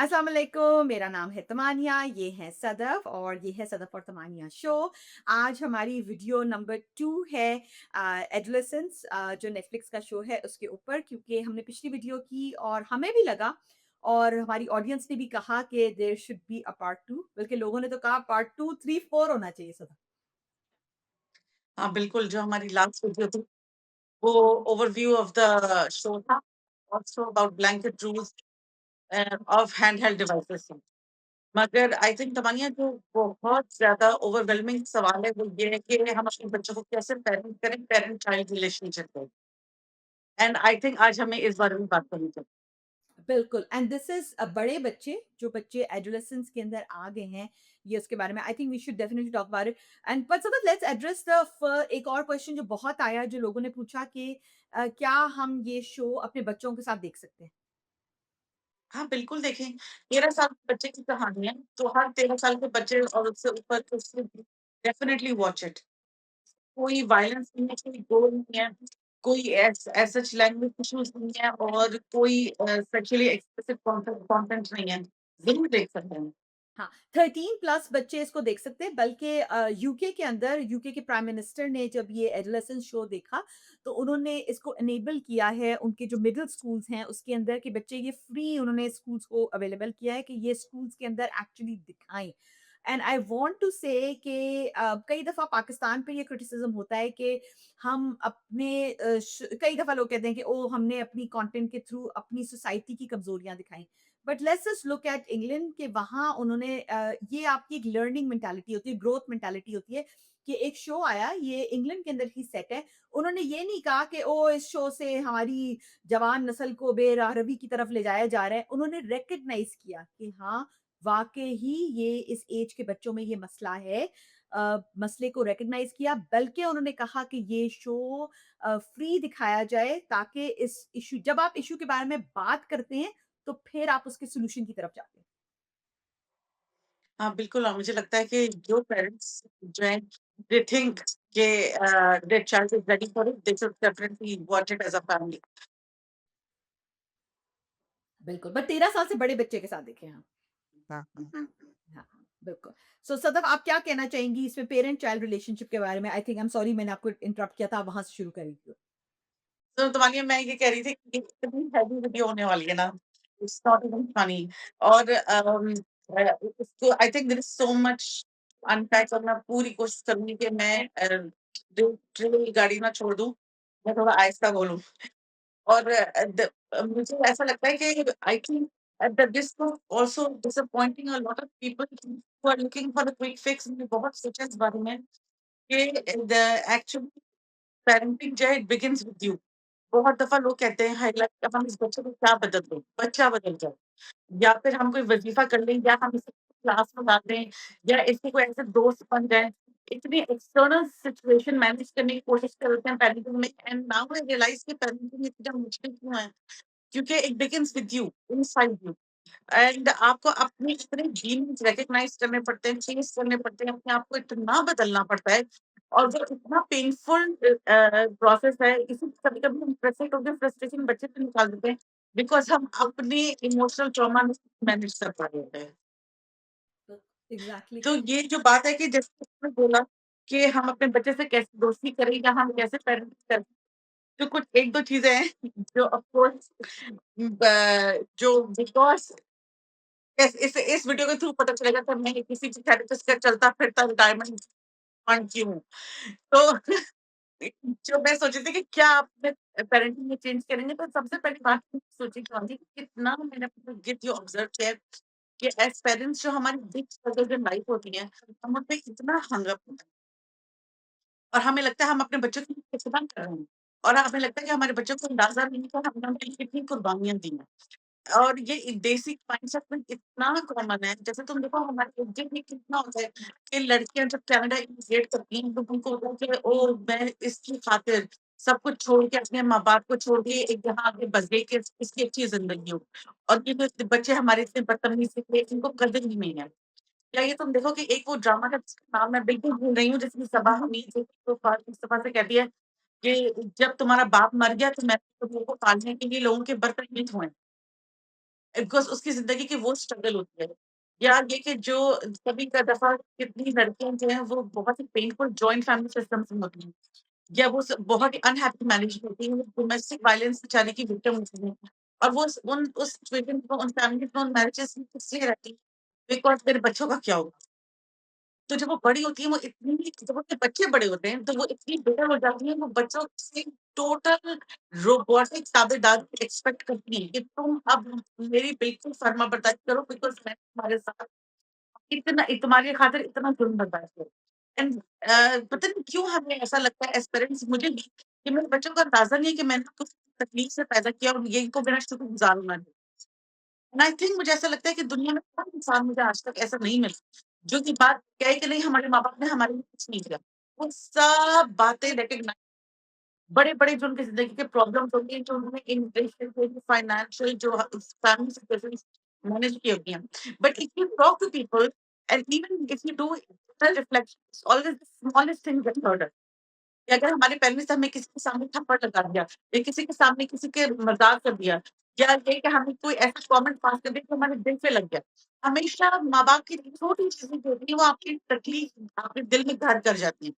अस्सलाम वालेकुम, मेरा नाम है तमानिया, ये है सदफ़ और ये है सदफ़ और तमानिया शो। आज हमारी वीडियो नंबर 2 है एडोलेसेंस जो नेटफ्लिक्स का शो है उसके ऊपर क्योंकि हमने पिछली वीडियो की और हमें भी लगा और हमारी ऑडियंस ने भी कहा कि there should be a part 2 बल्कि लोगों ने तो कहा पार्ट 2, 3, 4 होना चाहिए सदफ़। हाँ, बिल्कुल, जो हमारी लास्ट वीडियो थी, वो ओवरव्यू ऑफ द शो था, also about blanket rules of handheld devices थी। मगर आई थिंक तमन्ना जो बहुत ज़्यादा ओवरवेलमिंग सवाल है, वो ये है कि हम अपने बच्चों को कैसे पेरेंट करें, पेरेंट चाइल्ड रिलेशनशिप को। एंड आई थिंक आज हमें इस बारे में बात करनी चाहिए। बिल्कुल एंड दिस इज़ बड़े बच्चे, जो बच्चे एडोलेसेंस के अंदर आ गए हैं, ये उसके बारे में I think we should definitely talk about it and but so let's address the एक और क्वेश्चन जो बहुत आया, जो लोगों ने पूछा कि क्या हम ये शो अपने बच्चों के साथ देख सकते हैं? हाँ, बिल्कुल देखें, 13 साल के बच्चे की कहानी है, तो हर 13 साल के बच्चे और उससे ऊपर के शुड डेफिनिटली वॉच इट। कोई वायलेंस नहीं है, कोई गोल नहीं है, कोई एज़ सच लैंग्वेज इश्यूज़ नहीं है और कोई सेक्सुअली एक्सप्लिसिट कंटेंट नहीं है। ज़रूर देख सकते हैं। हाँ, 13 प्लस बच्चे इसको देख सकते हैं बल्कि यूके के अंदर यूके के प्राइम मिनिस्टर ने जब ये एडोलेसेंस शो देखा, तो उन्होंने इसको इनेबल किया है उनके जो मिडल स्कूल्स हैं उसके अंदर कि बच्चे ये फ्री उन्होंने स्कूल्स को अवेलेबल किया है कि ये स्कूल्स के अंदर एक्चुअली दिखाएँ। एंड आई वांट टू से कि कई दफ़ा पाकिस्तान पे ये क्रिटिसिज़्म होता है कि हम अपने कई दफ़ा लोग कहते हैं कि ओह! हमने अपनी कंटेंट के थ्रू अपनी सोसाइटी की कमज़ोरियाँ दिखाई। But let's just look at England के वहाँ उन्होंने ये आपकी एक लर्निंग मेंटालिटी होती है, ग्रोथ मेंटालिटी होती है कि एक शो आया, ये इंग्लैंड के अंदर ही सेट है। उन्होंने ये नहीं कहा कि ओह! इस शो से हमारी जवान नस्ल को बेराहरवी की तरफ ले जाया जा रहा है। उन्होंने रिकॉग्नाइज़ किया कि हाँ, वाक़ई ही ये इस एज के बच्चों में ये मसला है। मसले को रिकॉग्नाइज़ किया बल्कि उन्होंने कहा कि ये शो फ्री दिखाया जाए ताकि इस इश्यू जब आप इश्यू के बारे में बात करते हैं तो फिर आप उसके सॉल्यूशन की तरफ जाते हैं। हाँ, बिल्कुल और मुझे लगता है कि जो पेरेंट्स जो हैं दे थिंक कि their child is ready for it, they should definitely watch it as a family. बिल्कुल, बट 13 साल से बड़े बच्चे के साथ देखें हाँ। हाँ, हाँ। हाँ, हाँ, बिल्कुल। सो सदफ आप क्या कहना चाहेंगी इसमें पेरेंट चाइल्ड रिलेशनशिप के बारे में? I think I am sorry मैंने आपको इंटरप्ट किया था, आप वहाँ से शुरू करिए। तो तुम्हारी मैं ये कह रही थी कि इतनी हेवी वीडियो होने वाली है ना, इट्स नॉट इवन फनी और इसको I think there is so much unpack और मैं पूरी कोशिश करूँगी कि मैं ड्रिल गाड़ी ना छोड़ दूँ, मैं थोड़ा आहिस्ता बोलूँ। और मुझे ऐसा लगता है कि I think this was also disappointing a lot of people who are looking for a quick fix. मैंने बहुत सोचा इस बारे में कि द एक्चुअली पेरेंटिंग जो है इट बिगिन्स विद यू। बहुत दफ़ा लोग कहते हैं हाय लाइक अब हम इस बच्चे को क्या बदल दें? बच्चा बदल जाए या फिर हम कोई वज़ीफ़ा कर लें या हम इसे क्लास में डाल दें या इसके कोई ऐसे दोस्त बन जाएँ। इतनी एक्सटर्नल सिचुएशन मैनेज करने की कोशिश करते हैं पेरेंटिंग में एंड नाउ आई रियलाइज़ कि पेरेंटिंग इतना मुश्किल क्यों है? क्योंकि it begins with you, inside you and आपको अपने इतने जीन्स रिकॉग्नाइज़ करने पड़ते हैं, चेंज करने पड़ते हैं, अपने आप को इतना बदलना पड़ता है और जो इतना पेनफुल प्रोसेस है, इसी कभी-कभी हम फ्रस्ट्रेट होके फ्रस्ट्रेशन बच्चे पे निकाल देते हैं, बिकॉज़ हम अपने इमोशनल ट्रॉमा नहीं मैनेज कर पा रहे होते हैं। एग्ज़ैक्टली। तो ये जो बात है कि जैसे आपने बोला कि हम अपने बच्चे से कैसे दोस्ती करें या हम कैसे पेरेंटिंग करें, तो कुछ 1-2 चीज़ें हैं जो ऑफ कोर्स जो बिकॉज़ इस वीडियो के थ्रू पता चलेगा कि मैं किसी भी थेरेपिस्ट का चलता-फिरता रिटायरमेंट फंड क्यों हूँ। तो जो मैं सोची थी कि क्या आप अपने पेरेंटिंग में चेंज करेंगे, तो सबसे पहली बात सोची क्या थी कि कितना मैंने अपने गिल्ट ऑब्ज़र्व किया है कि एज़ पेरेंट्स जो हमारी बिग स्ट्रगल्स इन लाइफ होती हैं, हम उन पे इतना हंग अप होते हैं और हमें लगता है हम अपने बच्चों के लिए कितना कर रहे हैं और हमें लगता है कि हमारे बच्चों को अंदाज़ा नहीं है कि हमने उनके लिए कितनी कुर्बानियाँ दी हैं। और ये बेसिक माइंडसेट में इतना कॉमन है, जैसे तुम देखो हमारे इंडिया में कितना होता है कि लड़कियाँ जब कनाडा इमिग्रेट करती हैं तो उनको होता है कि ओह! मैं इसकी खातिर सब कुछ छोड़ के अपने माँ-बाप को छोड़ के एक यहाँ आके बस गई कि इसकी अच्छी ज़िंदगी हो। और ये जो बच्चे हमारे इतने बदतमीज़ निकले इनको कदर ही नहीं है। या ये तुम देखो कि एक वो ड्रामा का जिसका नाम मैं बिल्कुल भूल रही हूँ जिसमें सबा हमीद जो तो फातिमा मुस्तफा से कहती है कि जब तुम्हारा बाप मर गया तो मैंने तुम लोगों को पालने के लिए लोगों के बर्तन नहीं धोए। बिकॉज़ उसकी ज़िंदगी की वो स्ट्रगल होती है। या ये कि जो कभी का दफ़ा कितनी लड़कियाँ जो हैं वो बहुत ही पेनफुल जॉइंट फैमिली सिस्टम्स में होती हैं। या वो बहुत ही अनहैप्पी मैरिज होती है, डोमेस्टिक वायलेंस बेचारे की विक्टिम होती हैं। और वो उस सिचुएशन में उन फैमिलीज़ में उन मैरिजेज़ में इसलिए रहती हैं, बिकॉज़ मेरे बच्चों का क्या होगा? तो जब वो बड़ी होती है वो इतनी जब उनके बच्चे बड़े होते हैं, तो वो इतनी बिटर हो जाती है, वो बच्चों से टोटल रोबोटिक ताबेदारी एक्सपेक्ट करती है कि तुम अब मेरी बिल्कुल फर्माबरदारी करो बिकॉज़ मैं तुम्हारे साथ तुम्हारी खातिर इतना जुल्म बर्दाश्त करूँ। एंड पता नहीं क्यों हमें ऐसा लगता है एज़ पेरेंट्स मुझे भी कि मेरे बच्चों को अंदाज़ा नहीं है कि मैंने किस तकलीफ से पैदा किया और ये इनको मेरा शुक्रगुज़ार होना चाहिए। एंड आई थिंक मुझे ऐसा लगता है कि दुनिया में कोई इंसान मुझे आज तक ऐसा नहीं मिला, जो कि बात कहे कि नहीं हमारे माँ-बाप ने हमारे लिए कुछ नहीं किया। वो सब बातें रिकॉग्नाइज़ बड़े-बड़े जो उनकी ज़िंदगी के प्रॉब्लम्स होती हैं, जो उन्होंने इन्वेस्टमेंट के फाइनेंशियल जो फैमिली सिचुएशंस मैनेज की होती हैं। But if you talk to people and even if you do internal reflection always the smallest thing gets hurted. कि अगर हमारे पेरेंट्स ने हमें किसी के सामने थप्पड़ लगा दिया या किसी के सामने किसी के मज़ाक कर दिया या ये कि हमें कोई ऐसा कमेंट पास कर दिया जो हमारे दिल पे लग गया। हमेशा माँ-बाप की छोटी चीज़ें जो होती हैं वो आपकी तकलीफ आपके दिल में घर कर जाती हैं।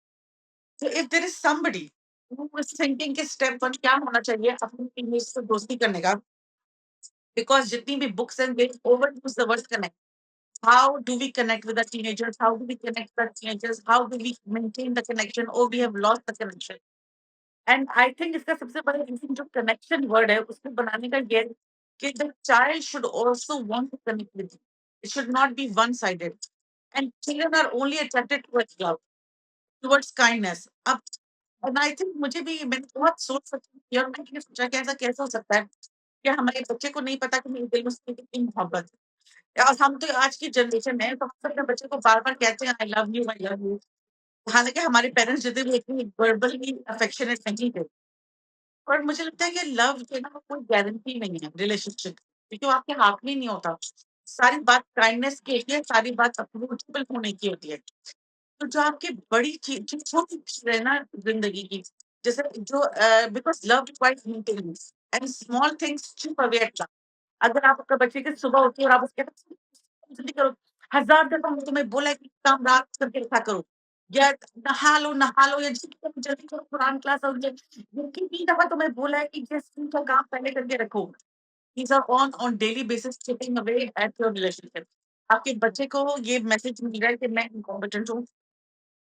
So if there is somebody who is thinking कि स्टेप 1 क्या होना चाहिए अपनी टीममेट से दोस्ती करने का, बिकॉज़ जितनी भी books and they overuse the word connect. How do we connect with the teenagers? How do we connect with the teenagers? How do we maintain the connection? Or we have lost the connection? And I think इसका सबसे बड़ा reason जो connection word है उसको बनाने का ये है कि the child should also want to connect with you. It should not be one sided and children are only attracted towards love, towards kindness. अब एंड आई थिंक मुझे भी मैंने बहुत सोच सकती थी और मैंने ये सोचा कि ऐसा कैसे हो सकता है कि हमारे बच्चे को नहीं पता कि मेरे दिल में उसकी कितनी मोहब्बत है। और हम तो आज की जनरेशन है तो हम अपने बच्चे को बार-बार कहते हैं आई लव यू। हालाँकि हमारे पेरेंट्स जितने भी इतनी वर्बली अफेक्शनेट नहीं थे। और मुझे लगता है कि लव जो है ना वो कोई गारंटी नहीं है रिलेशनशिप की, क्योंकि वो आपके हाथ में ही नहीं होता। सारी बात काइंडनेस की होती है, सारी बात अप्रोचेबल होने की होती है। तो जो आपकी बड़ी चीज़ जो छोटी चीज़ है ना ज़िंदगी की, जैसे जो because love requires maintenance and small things chip away yet love. अगर आप आपके बच्चे की सुबह उठिए और आप उसके साथ जल्दी करो, 1000 दफ़ा मैंने तुम्हें बोला है कि काम रात को करके रखा करो या नहा लो या जल्दी करो, जल्दी करो कुरान क्लास और ये कितनी दफ़ा तुम्हें बोला है कि ये स्कूल का काम पहले करके रखो। These are on daily basis chipping away at your relationship. आपके बच्चे को ये मैसेज मिल रहा है कि मैं इनकॉम्पिटेंट हूँ।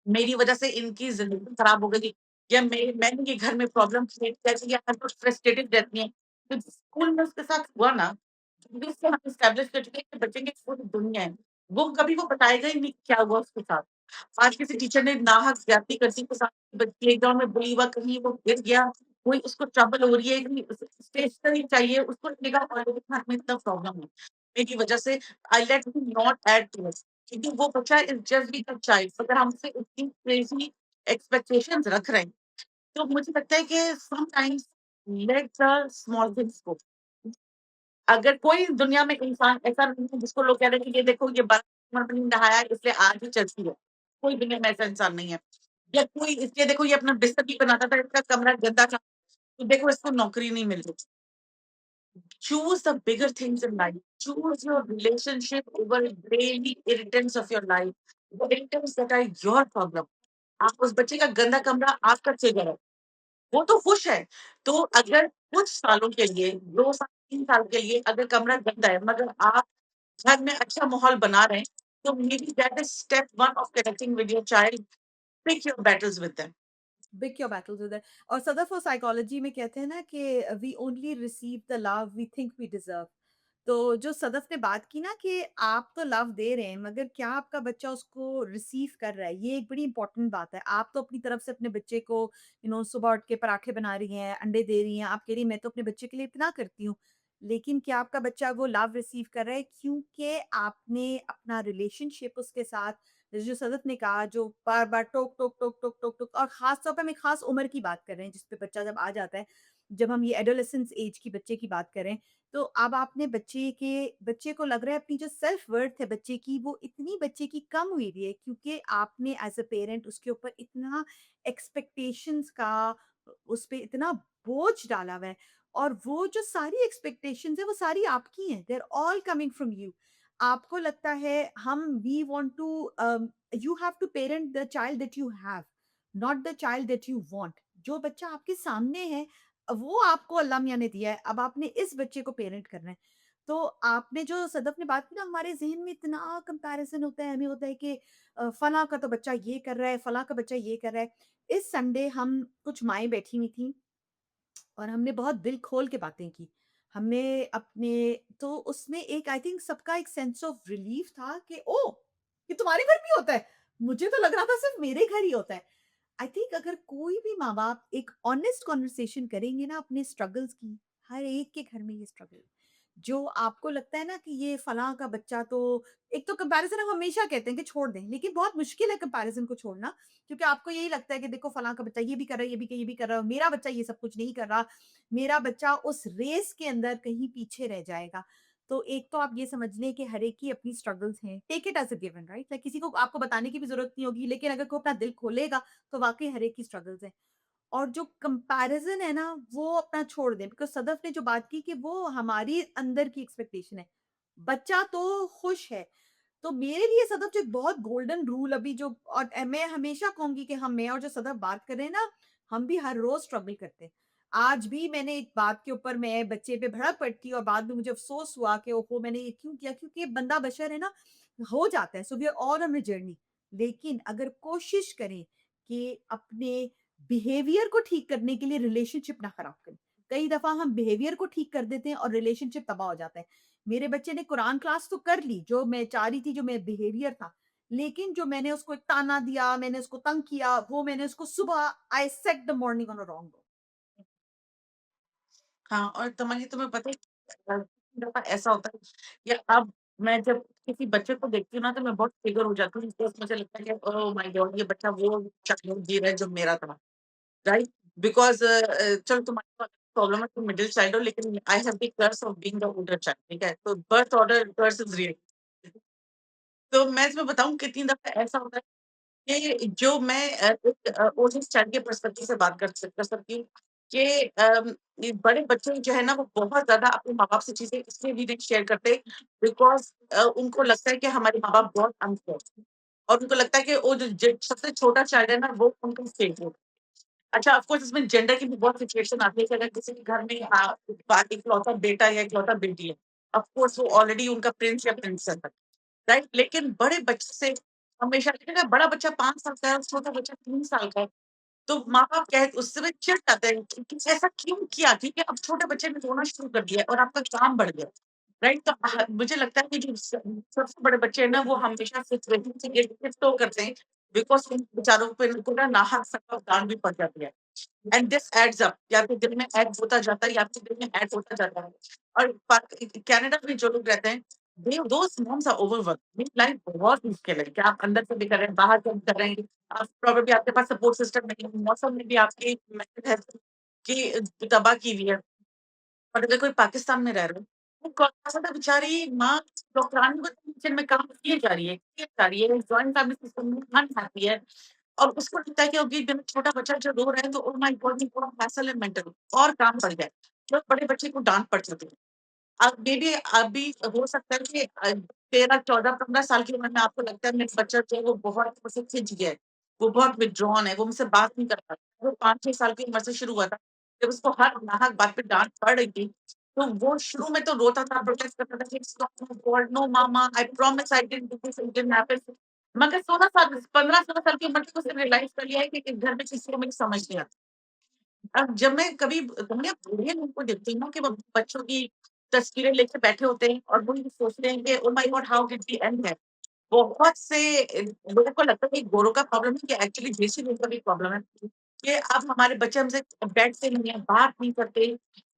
मेरी वजह से इनकी ज़िंदगी खराब हो गई या मैंने ये घर में प्रॉब्लम क्रिएट कर दी या हर कुछ फ्रस्ट्रेटेड रहती हैं। तो स्कूल में उसके साथ हुआ ना, जो उससे हम एस्टेब्लिश कर चुके हैं कि बच्चे की पूरी दुनिया है। वो कभी वो बताएगा ही नहीं क्या हुआ उसके साथ। आज किसी टीचर ने नाहक ज़्यादती कर दी उसके साथ, प्लेग्राउंड में बुली हुआ, कहीं वो गिर गया, कोई उसको ट्रबल हो रही है, कहीं स्टेशनरी चाहिए, उसको लगेगा और मेरे घर में इतना प्रॉब्लम है। मेरी वजह से I let him not add to it. क्योंकि वो बच्चा is just big a child, अगर हम उससे इतनी क्रेज़ी एक्सपेक्टेशंस रख रहे हैं, तो मुझे लगता है कि sometimes let the small things go. अगर कोई दुनिया में इंसान ऐसा नहीं है जिसको लोग कह रहे हैं कि ये देखो ये 12 उम्र में नहीं नहाया है इसलिए आज ही चलती है। कोई दुनिया में ऐसा इंसान नहीं है। या कोई इसलिए देखो ये अपना बिस्तर नहीं बनाता था, इसका कमरा गंदा था, तो देखो इसको नौकरी नहीं मिल रही। Choose the bigger things in life. Choose your relationship over daily irritants of your life. The irritants that are your problem. आप उस बच्चे का गंदा कमरा आपका ट्रिगर है। वो तो खुश है। तो अगर कुछ सालों के लिए 2 साल, 3 साल के लिए अगर कमरा गंदा है मगर आप घर में अच्छा माहौल बना रहे हैं, तो maybe that is step 1 of connecting with your child. Pick your battles with them. Pick your battles with that. और सदफ साइकोलॉजी में कहते हैं ना कि we only receive the love we think we deserve. तो जो सदफ ने बात की ना कि आप तो लव दे रहे हैं मगर क्या आपका बच्चा उसको रिसीव कर रहा है, ये एक बड़ी इंपॉर्टेंट बात है। आप तो अपनी तरफ से अपने बच्चे को सुबह उठ के पराठे बना रही हैं, अंडे दे रही हैं, आप कह रही हैं मैं तो अपने बच्चे के लिए इतना करती हूँ, लेकिन क्या आपका बच्चा वो लव रिसीव कर रहा है क्योंकि आपने अपना रिलेशनशिप उसके साथ, जैसे जो सदफ ने कहा, जो बार-बार टोक, टोक, टोक, टोक, टोक, टोक, और ख़ास तौर पे हम एक ख़ास उम्र की बात कर रहे हैं, जिस पे बच्चा जब आ जाता है, जब हम ये एडोलेसेंस ऐज की बच्चे की बात कर रहे हैं, तो अब आपने बच्चे को लग रहा है अपनी जो सेल्फ वर्थ है बच्चे की, वो इतनी बच्चे की कम हुई हुई है क्योंकि आपने एज़ अ पेरेंट उसके ऊपर इतना एक्सपेक्टेशंस का उस पे इतना बोझ डाला हुआ है। और वो जो सारी एक्सपेक्टेशंस है वो सारी आपकी हैं, they are all coming from you. आपको लगता है हम we want to you have to parent the child that you have, not the child that you want. जो बच्चा आपके सामने है वो आपको अल्लाह मियाँ ने दिया है, अब आपने इस बच्चे को पेरेंट करना है। तो आपने जो सदफ ने बात की ना, हमारे ज़हन में इतना कंपैरिज़न होता है, हमें होता है कि फलाँ का तो बच्चा ये कर रहा है, फलाँ का बच्चा ये कर रहा है। इस संडे हम कुछ माएँ बैठी हुई थीं और हमने बहुत दिल खोल के बातें की। हमने अपने तो उसमें एक आई थिंक सबका एक सेंस ऑफ रिलीफ था कि ओह! ये तुम्हारे घर भी होता है। मुझे तो लग रहा था सिर्फ़ मेरे घर ही होता है। आई थिंक अगर कोई भी माँ-बाप एक ऑनेस्ट कन्वर्सेशन करेंगे ना अपने स्ट्रगल्स की, हर एक के घर में ये स्ट्रगल है। जो आपको लगता है ना कि ये फलाँ का बच्चा तो एक तो कंपैरिज़न हम हमेशा कहते हैं कि छोड़ दें, लेकिन बहुत मुश्किल है कंपैरिज़न को छोड़ना, क्योंकि आपको यही लगता है कि देखो फलाँ का बच्चा ये भी कर रहा है, ये भी कर रहा है, मेरा बच्चा ये सब कुछ नहीं कर रहा, मेरा बच्चा उस रेस के अंदर कहीं पीछे रह जाएगा। तो एक तो आप ये समझ लें कि हर एक की अपनी स्ट्रगल्स हैं, take it as a given right? Like किसी को आपको बताने की भी ज़रूरत नहीं होगी, लेकिन अगर कोई अपना दिल खोलेगा, तो वाक़ई हर एक की स्ट्रगल्स हैं। और जो कंपैरिज़न है ना, वो अपना छोड़ दें, बिकॉज़ सदफ ने जो बात की कि वो हमारी अंदर की एक्सपेक्टेशन है। बच्चा तो खुश है, तो मेरे लिए सदफ जो एक बहुत गोल्डन रूल अभी जो और मैं हमेशा कहूँगी कि हम मैं और जो सदफ बात कर रहे हैं ना, हम भी हर रोज़ स्ट्रगल करते हैं। आज भी मैंने एक बात के ऊपर मैं बच्चे पे भड़क पड़ती और बाद में मुझे अफ़सोस हुआ कि ओहो! मैंने ये क्यों किया? क्योंकि ये बंदा बशर है ना, हो जाता है। So we are all on a journey. लेकिन अगर कोशिश करें कि अपने बिहेवियर को ठीक करने के लिए रिलेशनशिप ना खराब करें। कई दफ़ा हम बिहेवियर को ठीक कर देते हैं और रिलेशनशिप तबाह हो जाता है। मेरे बच्चे ने कुरान क्लास तो कर ली, जो मैं चाह रही थी, जो मेरा बिहेवियर था। लेकिन जो मैंने उसको एक ताना दिया, मैंने उसको तंग किया, वो मैंने उसको सुबह I set the morning on a wrong note. हाँ, और तुम्हारी तुम्हें पता है दफ़ा ऐसा होता है कि अब मैं जब किसी बच्चे को देखती हूँ ना तो मैं बहुत ट्रिगर हो जाती हूँ, बिकॉज़ मुझे लगता है कि ओह माय गॉड! ये बच्चा वो चाइल्डहुड जी रहा है जो मेरा था, राइट? बिकॉज़ चलो तुम्हारी तो प्रॉब्लम है, तुम मिडल चाइल्ड हो, लेकिन I have the curse of being the older child, ठीक है? तो birth order curse is real. तो मैं तुम्हें बताऊँ कितनी दफ़ा ऐसा होता है कि जो मैं ओटिज़ चाइल्ड के पर्सपेक्टिव से बात कर सकती हूँ कि ये बड़े बच्चे जो है ना वो बहुत ज़्यादा अपने माँ-बाप से चीज़ें इसलिए भी नहीं शेयर करते बिकॉज़ उनको लगता है कि हमारे माँ-बाप बहुत अनफेयर हैं और उनको लगता है कि वो जो सबसे छोटा चाइल्ड है ना वो उनका फेवरेट। अच्छा, ऑफ कोर्स इसमें जेंडर की भी बहुत सिचुएशन आती है कि अगर किसी के घर में इकलौता बेटा या इकलौता बेटी है, ऑफ कोर्स वो ऑलरेडी उनका प्रिंस या प्रिंसेस है। राइट? लेकिन बड़े बच्चे से हमेशा देखिए ना बड़ा बच्चा 5 साल का है, छोटा बच्चा 3 साल का है, तो माँ-बाप कह उससे भी चिढ़ जाते हैं कि ऐसा क्यों किया? ठीक है, अब छोटे बच्चे ने रोना शुरू कर दिया और आपका काम बढ़ गया, राइट? तो मुझे लगता है कि जो सबसे बड़े बच्चे हैं ना, वो हमेशा सिचुएशन से गिल्ट तो करते हैं, बिकॉज़ उन बेचारों पे उनको ना नाहक सज़ा डाँट भी पड़ जाती है। एंड दिस एड्स अप या फिर दिन में ऐड होता जाता है या फिर दिन में ऐड होता जाता है। और कनाडा में जो लोग रहते हैं, दे दोज़ मॉम्स आर ओवरवर्क्ड, उनकी लाइफ बहुत मुश्किल है। क्या आप अंदर से भी कर रहे हैं, बाहर से भी कर रहे हैं, आप प्रोबेबली आपके पास सपोर्ट सिस्टम नहीं है, मौसम ने भी आपकी मेंटल हेल्थ की तबाह की हुई है। और अगर कोई पाकिस्तान में रह रहा है, वो कौन-सा बेचारी माँ नौकरानी को किचन में काम किए जा रही है, जॉइंट फैमिली सिस्टम में अनहैप्पी है। और उसको लगता है कि अभी जब छोटा बच्चा जो रो रहा है तो ओह माय गॉड! ये पूरा हैसल है मेंटल और काम बढ़ गया है। तो बड़े बच्चे को डाँट पड़ जाती है। अब मेबी अभी हो सकता है कि 13, 14, 15 साल की उम्र में आपको लगता है मेरा बच्चा जो है वो बहुत मुझसे खिंच गया है, वो बहुत विथड्रॉन है, वो मुझसे बात नहीं कर रहा। वो 5-6 साल की उम्र से शुरू हुआ था। जब उसको हर नाहक बात पे डाँट पड़ रही थी, तो वो शुरू में तो रोता था, प्रोटेस्ट करता था कि stop my god, no mama, I promise I didn't do this, it didn't happen. मगर 16 साल 15-16 साल की उम्र तक उसने रियलाइज़ कर लिया है कि घर में किसी को मेरी समझ नहीं आती। अब जब मैं कभी तुमने बूढ़े लोगों को देखती हूँ ना कि वो बच्चों की तस्वीरें लेके बैठे होते हैं और वो ये सोचते हैं कि oh my god how did we end there. बहुत से लोगों को लगता है कि गोरों का प्रॉब्लम है कि एक्चुअली देसी लोगों का भी प्रॉब्लम है कि अब हमारे बच्चे हमसे बैठते नहीं है, बात नहीं करते।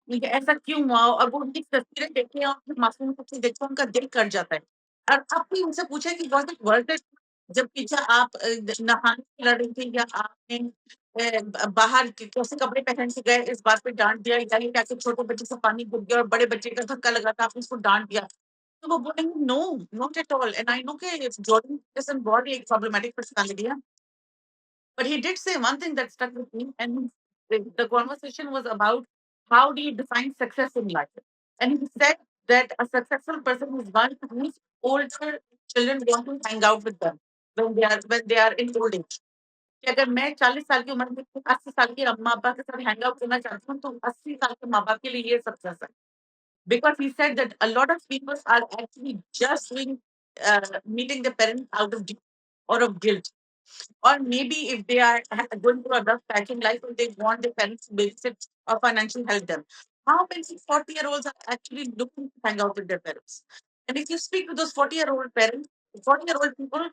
ये ऐसा क्यों हुआ? और वो उनकी तस्वीरें देखते हैं और फिर मासूम बच्चे देखते हैं उनका दिल कट जाता है। और अब कोई उनसे पूछे कि वाज़ इट वर्थ इट? जब पीछे आप नहाने लड़ रही थी या आपने बाहर कैसे कपड़े पहन के गए इस बात पे डाँट दिया या ये कैसे छोटे बच्चे से पानी घुल गया और बड़े बच्चे का धक्का लगा था आपने उसको डाँट दिया। तो वो बोलेंगे no, not at all and I know कि जॉर्डन पीटरसन बहुत ही एक प्रॉब्लमैटिक पर्सनैलिटी है। But he did say one thing that stuck with me and the conversation was about how do you define success in life? And he said that a successful person is one whose older children want to hang out with them when they are in old age. कि अगर मैं 40 साल की उम्र में 80 साल के अम्मा-अब्बा के साथ हैंग आउट करना चाहती हूँ, तो 80 साल के माँ-बाप के लिए ये सक्सेस है। Because he said that a lot of people are actually just doing meeting their parents out of duty or of guilt. Or maybe if they are going through a rough patching life and they want their parents to babysit or financially help them. How many 40-year-olds are actually looking to hang out with their parents? And if you speak to those 40-year-old parents, 40-year-old people,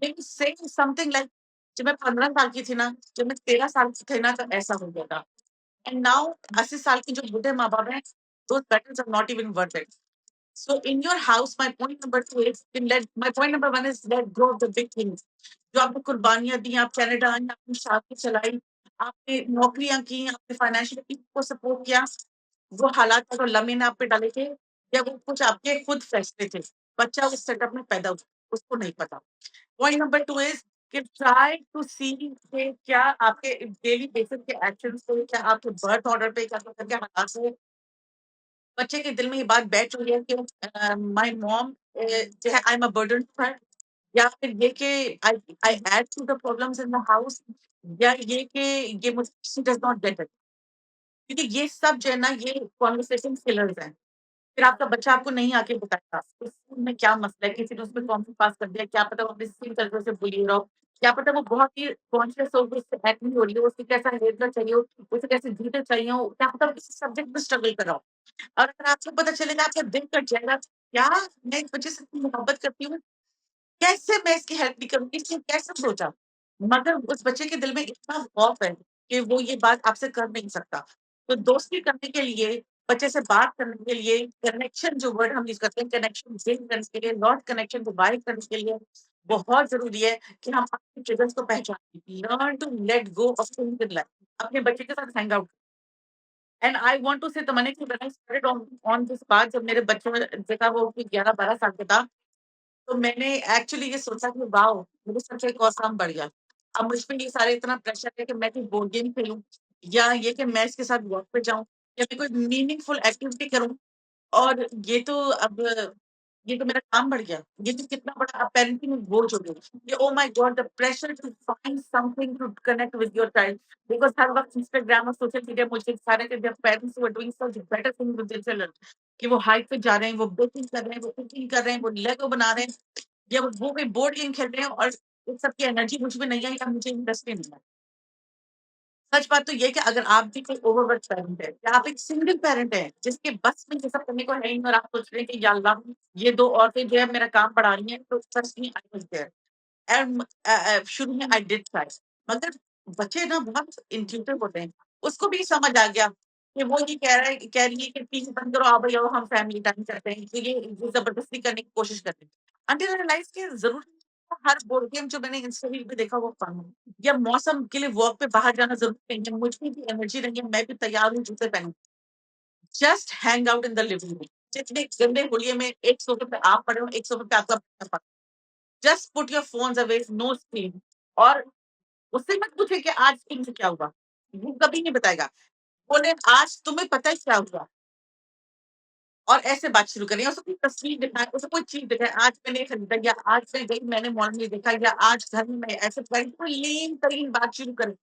they will say something like, जब मैं 15 साल की थी ना, जब मैं 13 साल की थी ना, तो ऐसा हो गया था। And now 80 साल के जो बूढ़े माँ-बाप हैं, those battles are not even worth it. So in your house, my point number 2 is my point number 1 is let go of the big things. जो आपने कुर्बानियाँ दी, आप कनाडा आई, आपने शादी चलाई, आपने नौकरियाँ की, आपने फाइनेंशियली को सपोर्ट किया, वो हालात अगर लम्हे ने आप पे डाले थे या वो कुछ आपके खुद फैसले थे। बच्चा उस सेटअप में पैदा हुआ, उसको नहीं पता। पॉइंट नंबर 2 इज़ कि ट्राई टू सी कि क्या आपके डेली बेसिस के एक्शंस पे, क्या आपके बर्थ ऑर्डर पे, क्या पता क्या हालात से बच्चे के दिल में ये बात बैठ रही है कि माय मॉम जो है I am a burden to her या फिर ये कि I I add to the problems in the house या ये कि ये मुझे she does not get it क्योंकि ये सब जो है ना ये कन्वर्सेशन किलर्स हैं। फिर आपका बच्चा आपको नहीं आके बताएगा, उस स्कूल में क्या मसला है, किसी ने उसपे कॉपी पास कर दिया, क्या पता वो अपनी स्किन कलर से बुली हो रहा हो, क्या पता वो बहुत ही कॉन्शियस हो कि उससे एक्ने हो रही हो, उसे कैसा हेयर कट चाहिए हो, उसे कैसे जूते चाहिए हो, क्या पता वो किसी सब्जेक्ट में स्ट्रगल कर रहा हो। और अगर आपको पता चलेगा आपका दिल कट जाएगा, क्या मैं इस बच्चे से इतनी मोहब्बत करती हूँ, कैसे मैं इसकी हेल्प नहीं करूँगी, इसने कैसे सोचा? मगर उस बच्चे के दिल में इतना खौफ है कि वो ये बात आपसे कर नहीं सकता। तो दोस्ती करने के लिए, बच्चे से बात करने के लिए, कनेक्शन जो वर्ड हम यूज़ करते हैं, कनेक्शन बिल्ड करने के लिए, नॉट कनेक्शन डिवाइड करने के लिए बहुत ज़रूरी है कि हम अपने ट्रिगर्स को पहचानें। Learn to let go of things in life. अपने बच्चे के साथ hang out and I want to say Tamanna कि when I started on this path जब मेरे बच्चों में देखा वो कि 11-12 साल का था, तो मैंने एक्चुअली ये सोचा कि वाओ! मेरे सर पे एक और काम बढ़ गया। अब मुझ पे ये सारे इतना प्रेशर है कि मैं कोई बोर्ड गेम खेलूँ या ये कि मैं इसके साथ वॉक पे जाऊँ या मैं कोई मीनिंगफुल एक्टिविटी करूँ और ये तो मेरा काम बढ़ गया। ये तो कितना बड़ा अब पेरेंटिंग में बोझ हो गया। ये oh my god the pressure to find something to connect with your child because हर वक़्त इंस्टाग्राम और सोशल मीडिया मुझे सारे के their parents who are doing such better thing with their children कि वो हाइक पे जा रहे हैं, वो बेकिंग कर रहे हैं, वो कुकिंग कर रहे हैं, वो लेगो बना रहे हैं या वो कोई बोर्ड गेम खेल रहे हैं और इस सब की एनर्जी मुझ में नहीं आई या मुझे इंटरेस्ट ही नहीं है। सच बात तो ये है कि अगर आप भी कोई ओवरवर्क पैरेंट है या आप एक सिंगल पैरेंट है, जिसके बस में ये सब करने को है ही नहीं और आप सोच रहे हैं कि या अल्लाह ये 2 औरतें जो है मेरा काम बढ़ा रही हैं, तो trust me I was there. शुरू में आई डिड ट्राई मगर बच्चे ना बहुत इंट्यूटिव होते हैं। उसको भी समझ आ गया कि वो ये कह रही है कि टीवी बंद करो, आओ भई आओ हम फैमिली टाइम करते हैं। तो ये ज़बरदस्ती करने की कोशिश कर रही है। अंटिल आई रियलाइज़ कि ज़रूरी नहीं है हर बोर्ड गेम जो मैंने इंस्टा रील पे देखा वो फन हो या मौसम के लिए वॉक पे बाहर जाना ज़रूरी नहीं है। मुझ में भी एनर्जी नहीं है, मैं भी तैयार हूँ जूते पहनूँ। Just hang out in the living room. जितने गंदे हुलिये में एक सोफे पे आप पड़े हो, एक सोफे पे आपका बच्चा पड़ा है। Just put your phones away, no screen और उससे मत पूछिए कि आज तुमसे क्या हुआ? वो कभी नहीं बताएगा। बोले आज तुम्हें पता है क्या हुआ? और ऐसे बात शुरू करें, उसे कोई तस्वीर दिखाएँ, उसे कोई चीज़ दिखाएँ, आज मैंने ये खरीदा या आज मैं गई मैंने मॉल में देखा या आज घर में मैं ऐसे पहनी, कोई लीन-तरीन बात शुरू करें।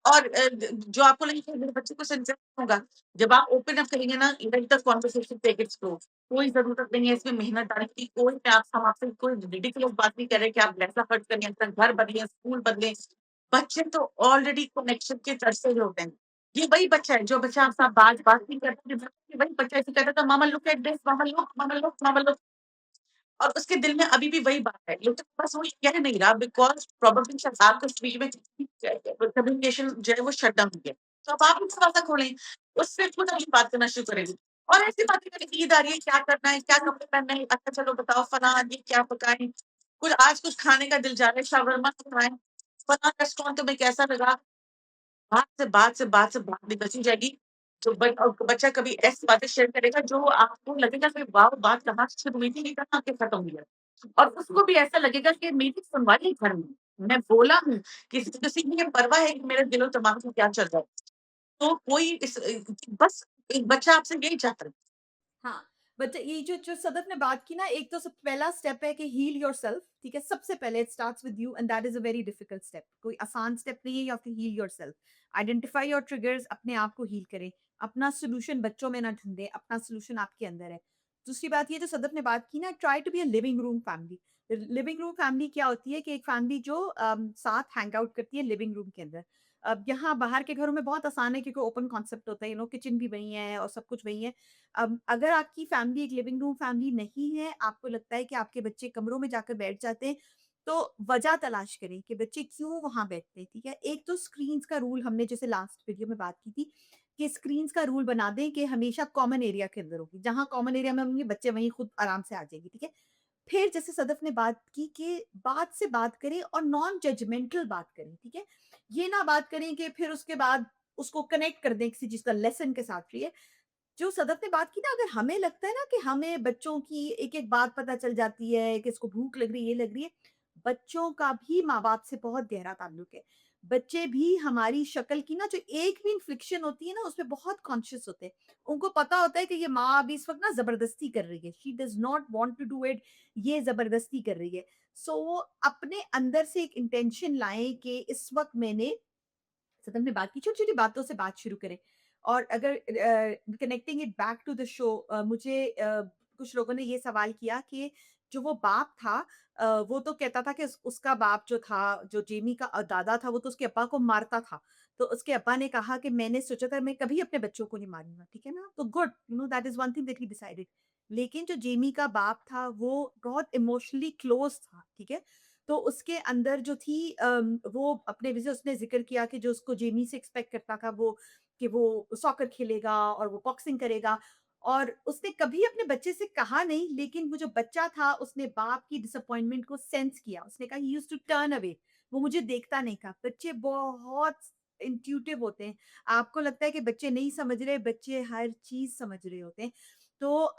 और द जो आपको लगे कि मेरे बच्चे को सेंसिटिव होगा, जब आप ओपन अप करेंगे ना let the conversation take its flow. कोई ज़रूरत नहीं है इसमें मेहनत डालने की, कोई मैं आप हम आपसे कोई रिडिकुलस बात नहीं कर रहे कि आप पैसा खर्च करें, अपना घर बदलें, स्कूल बदलें। बच्चे तो ऑलरेडी कनेक्शन के तरसे हुए होते हैं। ये वही बच्चा है, जो बच्चा आपसे बात नहीं करता, ये वही बच्चा ऐसे कहता था, "mama look at this, mama look, mama look, mama look" और उसके दिल में अभी भी वही बात है, लेकिन बस वो ये कह नहीं रहा बिकॉज़ प्रोबेबली शायद आपके बीच में कम्युनिकेशन जो है वो शट डाउन हो गया। तो अब आप उसका दरवाज़ा खोलें, उससे खुद अगली बात करना शुरू करेंगे और ऐसी बातें करें, ईद आ रही है, क्या करना है, क्या कपड़े पहनने हैं, अच्छा चलो बताओ फलाना ये क्या पकाएँ? कुछ खाने का दिल जा रहा है, शावरमा खाएँ, फलाना रेस्टोरेंट तुम्हें कैसा लगा? बात निकलती जाएगी। तो बच्चा कभी ऐसी बातें शेयर करेगा जो आपको लगेगा कि वाओ! बात कहाँ से शुरू हुई थी, ये कहाँ आके खत्म हुई है। और उसको भी ऐसा लगेगा कि मेरी सुनवाई है घर में। मैं बोला हूँ, किसी किसी को ये परवाह है कि मेरे दिलो-दिमाग में क्या चल रहा है। तो कोई बस एक बच्चा आपसे यही चाहता है। हाँ, बट ये जो सदफ ने बात की ना, एक तो सब पहला स्टेप है कि हील योरसेल्फ, ठीक है? सबसे पहले it starts with you and that is a very difficult step. कोई आसान स्टेप नहीं है, you have to heal yourself. Identify your triggers, अपने आप को हील करें। अपना सॉल्यूशन बच्चों में ना ढूँढें, अपना सॉल्यूशन आपके अंदर है। दूसरी बात ये जो सदफ ने बात की ना, try to be a living room family. Living room family क्या होती है कि एक फैमिली जो साथ हैंग आउट करती है लिविंग रूम के अंदर। अब यहाँ बाहर के घरों में बहुत आसान है क्योंकि ओपन कॉन्सेप्ट होता है, किचन भी वही है और सब कुछ वही है। अगर आपकी फैमिली एक लिविंग रूम फैमिली नहीं है, आपको लगता है कि आपके बच्चे कमरों में जाकर बैठ जाते हैं, तो वजह तलाश करें कि बच्चे क्यों वहाँ बैठते हैं, ठीक है? एक तो स्क्रीन्स का रूल हमने जैसे लास्ट वीडियो में बात की थी, कि स्क्रीन्स का रूल बना दें कि हमेशा कॉमन एरिया के अंदर होगी। जहाँ कॉमन एरिया में होंगे, बच्चे वहीं खुद आराम से आ जाएँगे, ठीक है? फिर जैसे सदफ ने बात की कि बात से बात करें और नॉन जजमेंटल बात करें, ठीक है? ये ना बात करें कि फिर उसके बाद उसको कनेक्ट कर दें किसी चीज़ का लेसन के साथ, ठीक है? जो सदफ ने बात की ना, अगर हमें लगता है ना कि हमें बच्चों की एक-एक बात पता चल जाती है कि इसको भूख लग रही है, ये लग रही है, बच्चों का भी माँ-बाप से बहुत गहरा ताल्लुक है। बच्चे भी हमारी शक्ल की ना जो एक भी इन्फ्लेक्शन होती है ना, उसपे बहुत कॉन्शियस होते हैं। उनको पता होता है कि ये माँ अभी इस वक़्त ना ज़बरदस्ती कर रही है। She does not want to do it, ये ज़बरदस्ती कर रही है। सो वो अपने अंदर से एक इंटेंशन लाएँ कि इस वक़्त मैंने सदम ने बात की, छोटी-छोटी बातों से बात शुरू करें। और अगर connecting it back to the show, मुझे कुछ लोगों ने ये सवाल किया कि जो वो बाप था, वो तो कहता था कि उसका बाप जो था, जो जेमी का दादा था, वो तो उसके अब्बा को मारता था। तो उसके अब्बा ने कहा कि मैंने सोचा था मैं कभी अपने बच्चों को नहीं मारूँगा, ठीक है ना? तो good, that is one thing that he decided. लेकिन जो जेमी का बाप था, वो बहुत इमोशनली क्लोज़ था, ठीक है? तो उसके अंदर जो थी वो अपने जैसे उसने ज़िक्र किया कि जो उसको जेमी से एक्सपेक्ट करता था वो, कि वो सॉकर खेलेगा और वो बॉक्सिंग करेगा, और उसने कभी अपने बच्चे से कहा नहीं, लेकिन वो जो बच्चा था उसने बाप की डिसअपॉइंटमेंट को सेंस किया। उसने कहा he used to turn away, वो मुझे देखता नहीं था। बच्चे बहुत इंट्यूटिव होते हैं। आपको लगता है कि बच्चे नहीं समझ रहे, बच्चे हर चीज़ समझ रहे होते हैं। तो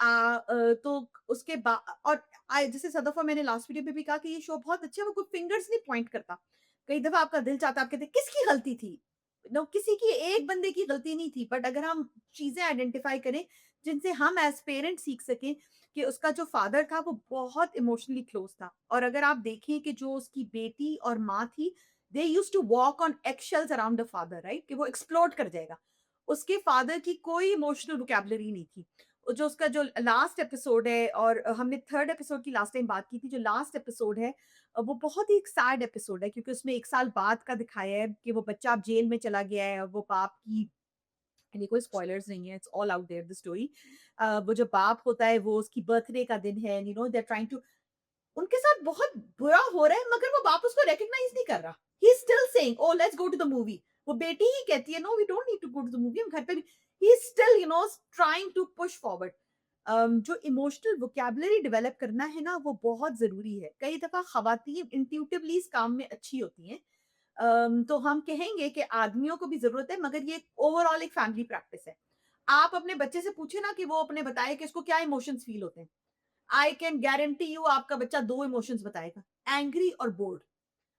तो उसके बा और जैसे सदफ़ और मैंने लास्ट वीडियो में भी कहा कि ये शो बहुत अच्छा है, वो कोई फिंगर्स नहीं पॉइंट करता। कई दफ़ा आपका दिल चाहता है, आप कहते हैं किसकी गलती थी? किसी की एक बंदे की गलती नहीं थी, बट अगर हम चीज़ें आइडेंटिफ़ाई करें, जिनसे हम एज़ पेरेंट्स सीख सकें कि उसका जो फादर था वो बहुत इमोशनली क्लोज़ था, और अगर आप देखें कि जो उसकी बेटी और माँ थी, they used to walk on eggshells around the father, right? कि वो एक्सप्लोड कर जाएगा। उसके फादर की कोई इमोशनल वोकैब्युलरी नहीं थी। जो उसका जो लास्ट एपिसोड है, और हमने थर्ड एपिसोड की लास्ट टाइम बात की थी, जो लास्ट एपिसोड है, वो बहुत ही एक सैड एपिसोड है क्योंकि उसमें 1 साल बाद का दिखाया है कि वो बच्चा अब जेल में चला गया है और वो बाप की, ये कोई स्पॉयलर्स नहीं है, it's all out there the story. वो जो बाप होता है वो उसकी बर्थडे का दिन है, दे आर ट्राइंग टू, उनके साथ बहुत बुरा हो रहा है, मगर वो बाप उसको रिकॉग्नाइज नहीं कर रहा। He is still saying oh let's go to the movie. वो बेटी ही कहती है no we don't need to go to the movie, हम घर पे भी, he is still trying to push forward. जो इमोशनल वोकैब्युलरी डेवलप करना है ना, वो बहुत जरूरी है। कई दफा खवातीन इंट्यूटिवली इस काम में अच्छी होती हैं। तो हम कहेंगे कि आदमियों को भी जरूरत है, मगर ये ओवरऑल एक फैमिली प्रैक्टिस है। आप अपने बच्चे से पूछे ना कि वो अपने बताए कि इसको क्या इमोशंस फील होते हैं, आई कैन गारंटी यू आपका बच्चा 2 इमोशंस बताएगा, एंग्री और बोर्ड।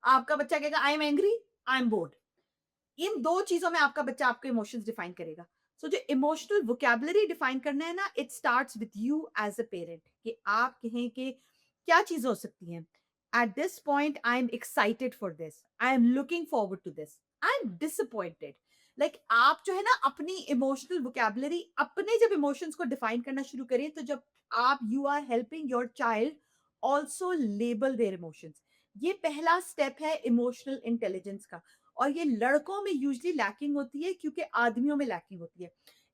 आपका बच्चा कहेगा I am angry, I am bored. इन 2 चीज़ों में आपका बच्चा आपके इमोशंस डिफाइन करेगा। सो जो इमोशनल वोकैब्युलरी डिफाइन करना है ना, it starts with you as a parent, कि आप कहें कि क्या चीज़ें हो सकती हैं। At this point I am excited for this, I am looking forward to this, I am disappointed. Like आप जो है ना अपनी इमोशनल वोकैब्युलरी, अपने जब इमोशंस को डिफाइन करना शुरू करें, तो जब आप you are helping your child also label their emotions. ये पहला स्टेप है इमोशनल इंटेलिजेंस का। और ये लड़कों में यूजुअली लैकिंग होती है क्योंकि आदमियों में लैकिंग होती है।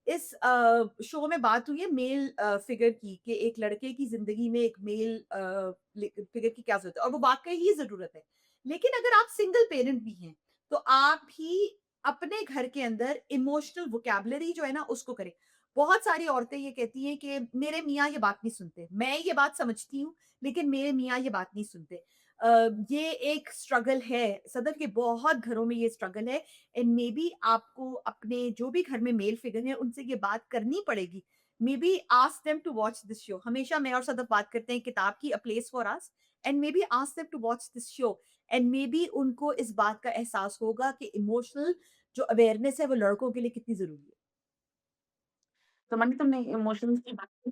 इस शो में बात हुई है मेल फिगर की, कि एक लड़के की ज़िंदगी में एक मेल फिगर की क्या ज़रूरत है, और वो वाक़ई ही ज़रूरत है। लेकिन अगर आप सिंगल पेरेंट भी हैं, तो आप भी अपने घर के अंदर इमोशनल वोकैब्युलरी जो है ना उसको करें। बहुत सारी औरतें ये कहती हैं कि मेरे मियाँ ये बात नहीं सुनते। मैं ये बात समझती हूँ, लेकिन मेरे मियाँ ये बात नहीं सुनते। ये एक स्ट्रगल है, सदर के बहुत घरों में ये स्ट्रगल है, एंड मे बी आपको अपने जो भी घर में मेल फिगर हैं उनसे ये बात करनी पड़ेगी। Maybe ask them to watch this show. हमेशा मैं और सदर बात करते हैं किताब की, a place for us, and maybe ask them to watch this show, and maybe उनको इस बात का एहसास होगा कि इमोशनल जो अवेयरनेस है वो लड़कों के लिए कितनी ज़रूरी है? तो मानिए तुमने इमोशंस की बात की,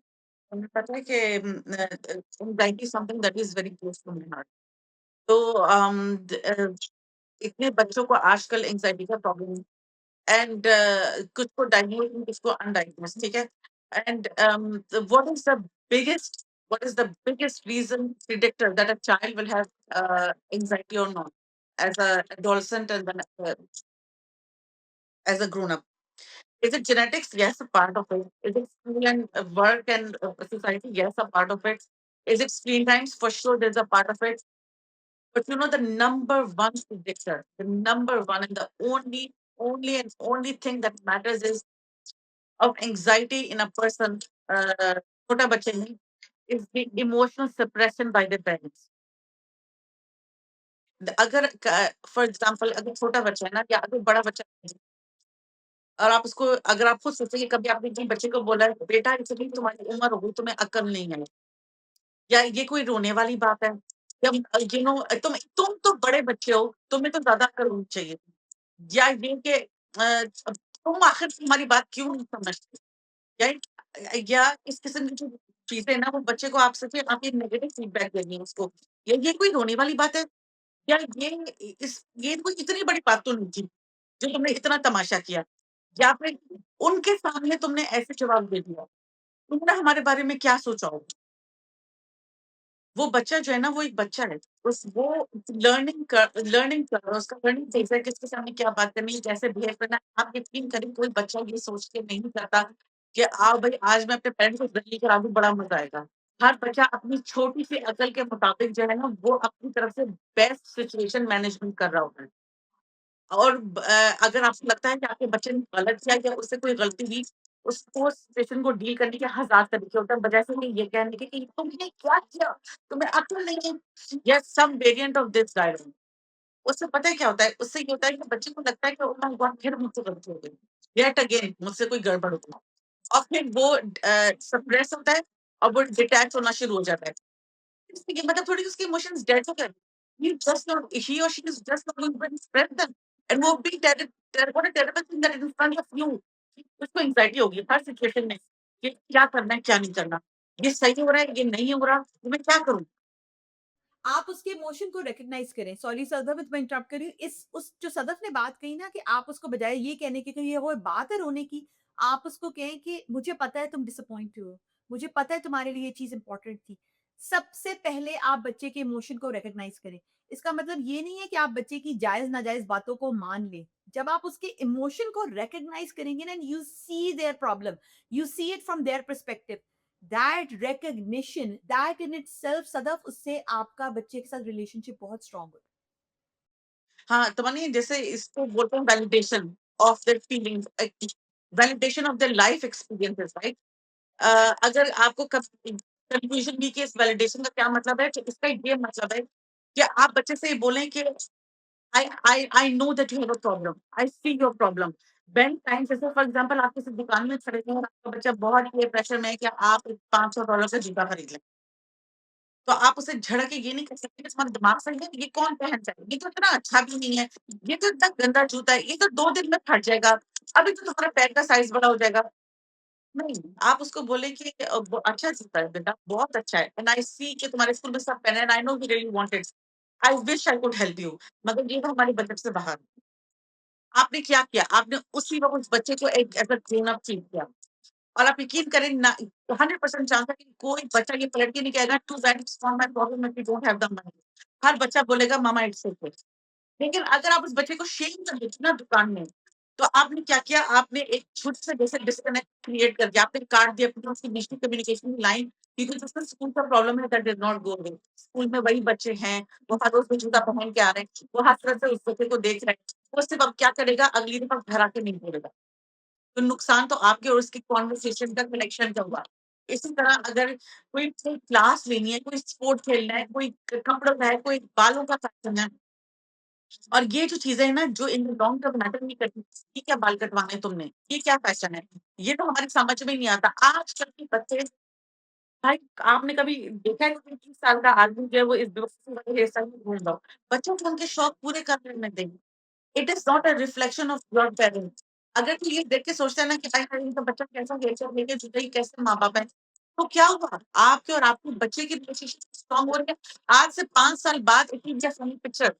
तुम्हें पता है कि anxiety is something that is very close to my heart. तो इतने बच्चों को आजकल एंग्ज़ायटी का प्रॉब्लम है एंड कुछ को डायग्नोज़ कुछ को अनडायग्नोज़, ठीक है? And biggest what is the biggest reason predictor that a child will have anxiety और not as an adolescent and then as a grown up? Is it genetics? Yes, a part of it. Is it school and work and society? Yes, a part of it. Is it screen times? For sure, there's a part of it. But you know, the number one predictor, the number one and the only thing that matters is of anxiety in a person, छोटा बच्चे में, is the emotional suppression by the parents. अगर for example अगर छोटा बच्चा है ना या अगर बड़ा बच्चा है और आप उसको अगर आप खुद सोचिए कि कभी आपने किसी बच्चे को बोला है, बेटा इतनी तुम्हारी उम्र हो गई, तुम्हें अक्ल नहीं है, या ये कोई रोने वाली बात है? या यू नो तुम तो बड़े बच्चे हो, तुम्हें तो ज़्यादा अक्ल होनी चाहिए। या ये कि तुम आखिर तुम्हारी बात क्यों नहीं समझते? या इस किस्म की जो चीज़ें हैं ना, वो बच्चे को आप सोचिए आप ये नेगेटिव फीडबैक दे रही हैं उसको। ये कोई रोने वाली बात है? या ये कोई इतनी बड़ी बात तो नहीं थी, जो तुमने इतना तमाशा किया? या फिर उनके सामने तुमने ऐसे जवाब दे दिया। तुमने हमारे बारे में क्या सोचा होगा? वो बच्चा जो है ना, वो एक बच्चा है। उस वो लर्निंग कर रहा है, उसका लर्निंग फेज़ है, किसके सामने क्या बात करनी है, कैसे बिहेव करना है। आप यकीन करें कोई बच्चा ये सोच के नहीं करता कि भई आज मैं अपने पेरेंट्स को दलील करा दूँ, बड़ा मज़ा आएगा। हर बच्चा अपनी छोटी-सी अकल के मुताबिक जो है ना, वो अपनी तरफ से बेस्ट सिचुएशन मैनेजमेंट कर रहा होता है। और अगर आपको लगता है कि आपके बच्चे ने गलत किया या उससे कोई गलती हुई, उसको सिचुएशन को डील करने के हज़ार तरीके होते हैं, बजाय से कि ये कहने के कि तुमने क्या किया? तुम्हें अक्ल नहीं है? या सम वेरिएंट ऑफ दिस डायलॉग। उससे पता है क्या होता है? उससे ये होता है कि बच्चे को लगता है कि ओह माय गॉड! फिर मुझसे गलती हो गई। येट अगेन मुझसे कोई गड़बड़ हो गई। और फिर वो सप्रेस होता है और वो डिटैच होना शुरू हो जाता है। इसलिए मतलब थोड़ी उसके इमोशंस डेड हो गए। He or she is just not going to express them and वो भी what a terrible thing that is in front of you। उसको एंग्ज़ायटी होगी हर सिचुएशन में कि क्या करना है, क्या नहीं करना। ये सही हो रहा है, ये नहीं हो रहा, तो मैं क्या करूँ? आप उसके इमोशन को रिकॉग्नाइज़ करें। सॉरी सदफ मैं इंटरप्ट कर रही हूँ। इस उस जो सदफ ने बात कही ना कि आप उसको बजाय ये कहने के कि ये वो बात है रोने की, आप उसको कहें कि मुझे पता है तुम डिसअपॉइंट हो। मुझे पता है तुम्हारे लिए ये चीज़ इम्पोर्टेंट थी। सबसे पहले आप बच्चे के इमोशन को रिकॉग्नाइज़ करें। इसका मतलब ये नहीं है कि आप बच्चे की जायज़-नाजायज़ बातों को मान लें। जब आप उसके इमोशन को रिकॉग्नाइज़ करेंगे ना, you see their problem, you see it from their perspective. That recognition that in itself Sadaf उससे आपका बच्चे के साथ रिलेशनशिप बहुत स्ट्रांग होता हाँ, तो मानिए जैसे इसको बोलते हैं validation of their feelings, validation of their life experiences, right? Uh, अगर आपको कन्फ्यूजन हुई कि इस वैलिडेशन का क्या मतलब है, तो इसका ये मतलब है कि आप बच्चे से ये बोलें कि I know that you have a problem, I see your problem. When times जैसे फॉर एग्जांपल आप किसी दुकान में खड़े हैं और आपका बच्चा बहुत ये प्रेशर में है कि आप $500 का जूता खरीद लें। तो आप उसे झड़क के ये नहीं कह सकते कि तुम्हारा दिमाग सही है, ये कौन पहनता है? ये तो इतना अच्छा भी नहीं है, ये तो इतना गंदा जूता है, ये तो 2 दिन में फट जाएगा, अभी तो तुम्हारा पैर का साइज़ बड़ा हो जाएगा। नहीं, आप उसको बोले कि ब अच्छा जूता है बेटा, बहुत अच्छा है एंड आई सी कि तुम्हारे स्कूल में सब पहने हैं and I know you really want it. I wish I could help you, मगर ये तो हमारे बजट से बाहर है। आपने क्या किया? आपने उसी वक़्त उस बच्चे को एक as a grown up treat किया और आप यकीन करें ना 100% चांस है कि कोई बच्चा ये पलट के नहीं कहेगा to that it's not my problem if you don't have the money. हर बच्चा बोलेगा मामा इट्स ओके। लेकिन अगर आप उस बच्चे को शेम कर देते ना दुकान में, तो आपने क्या किया? आपने एक छुट से जैसे डिस्कनेक्ट क्रिएट कर दिया। आपने काट दिया पूरी उसकी डिजिटल कम्युनिकेशन की लाइन, क्योंकि जिसका स्कूल का प्रॉब्लम है that did not go away. School में वही बच्चे हैं, वो हर रोज़ वो जूता पहन के आ रहे हैं, वो हसरत से उस बच्चे को देख रहे हैं। वो सिर्फ़ अब क्या करेगा, अगली दफ़ा घर आके नहीं बोलेगा। तो नुकसान तो आपके और उसकी कन्वर्सेशन का कनेक्शन का हुआ। इसी तरह अगर कोई कोई क्लास लेनी है, कोई स्पोर्ट खेलना है, कोई कपड़ों का है, कोई बालों का फैशन है, और ये जो चीज़ें हैं ना, जो in the long term matter नहीं करती, ये क्या बाल कटवाने तुमने? ये क्या फैशन है? ये तो हमारी समझ में नहीं आता। आजकल के बच्चे, भाई आपने कभी देखा है कोई 30 साल का आदमी जो है वो इस बेवकूफ़ी वाले हेयर स्टाइल में घूम रहा हो? बच्चों को उनके शौक पूरे करने में दें। It is not a reflection of your parents. अगर तू ये देख के सोचता है ना कि भाई हाय इनका बच्चा कैसा नेचर लेके जुड़े कैसे माँ-बाप हैं, तो क्या हुआ? आपके और आपके बच्चे की रिलेशनशिप स्ट्रॉन्ग हो रही है। आज से 5 साल बाद it will be a funny picture.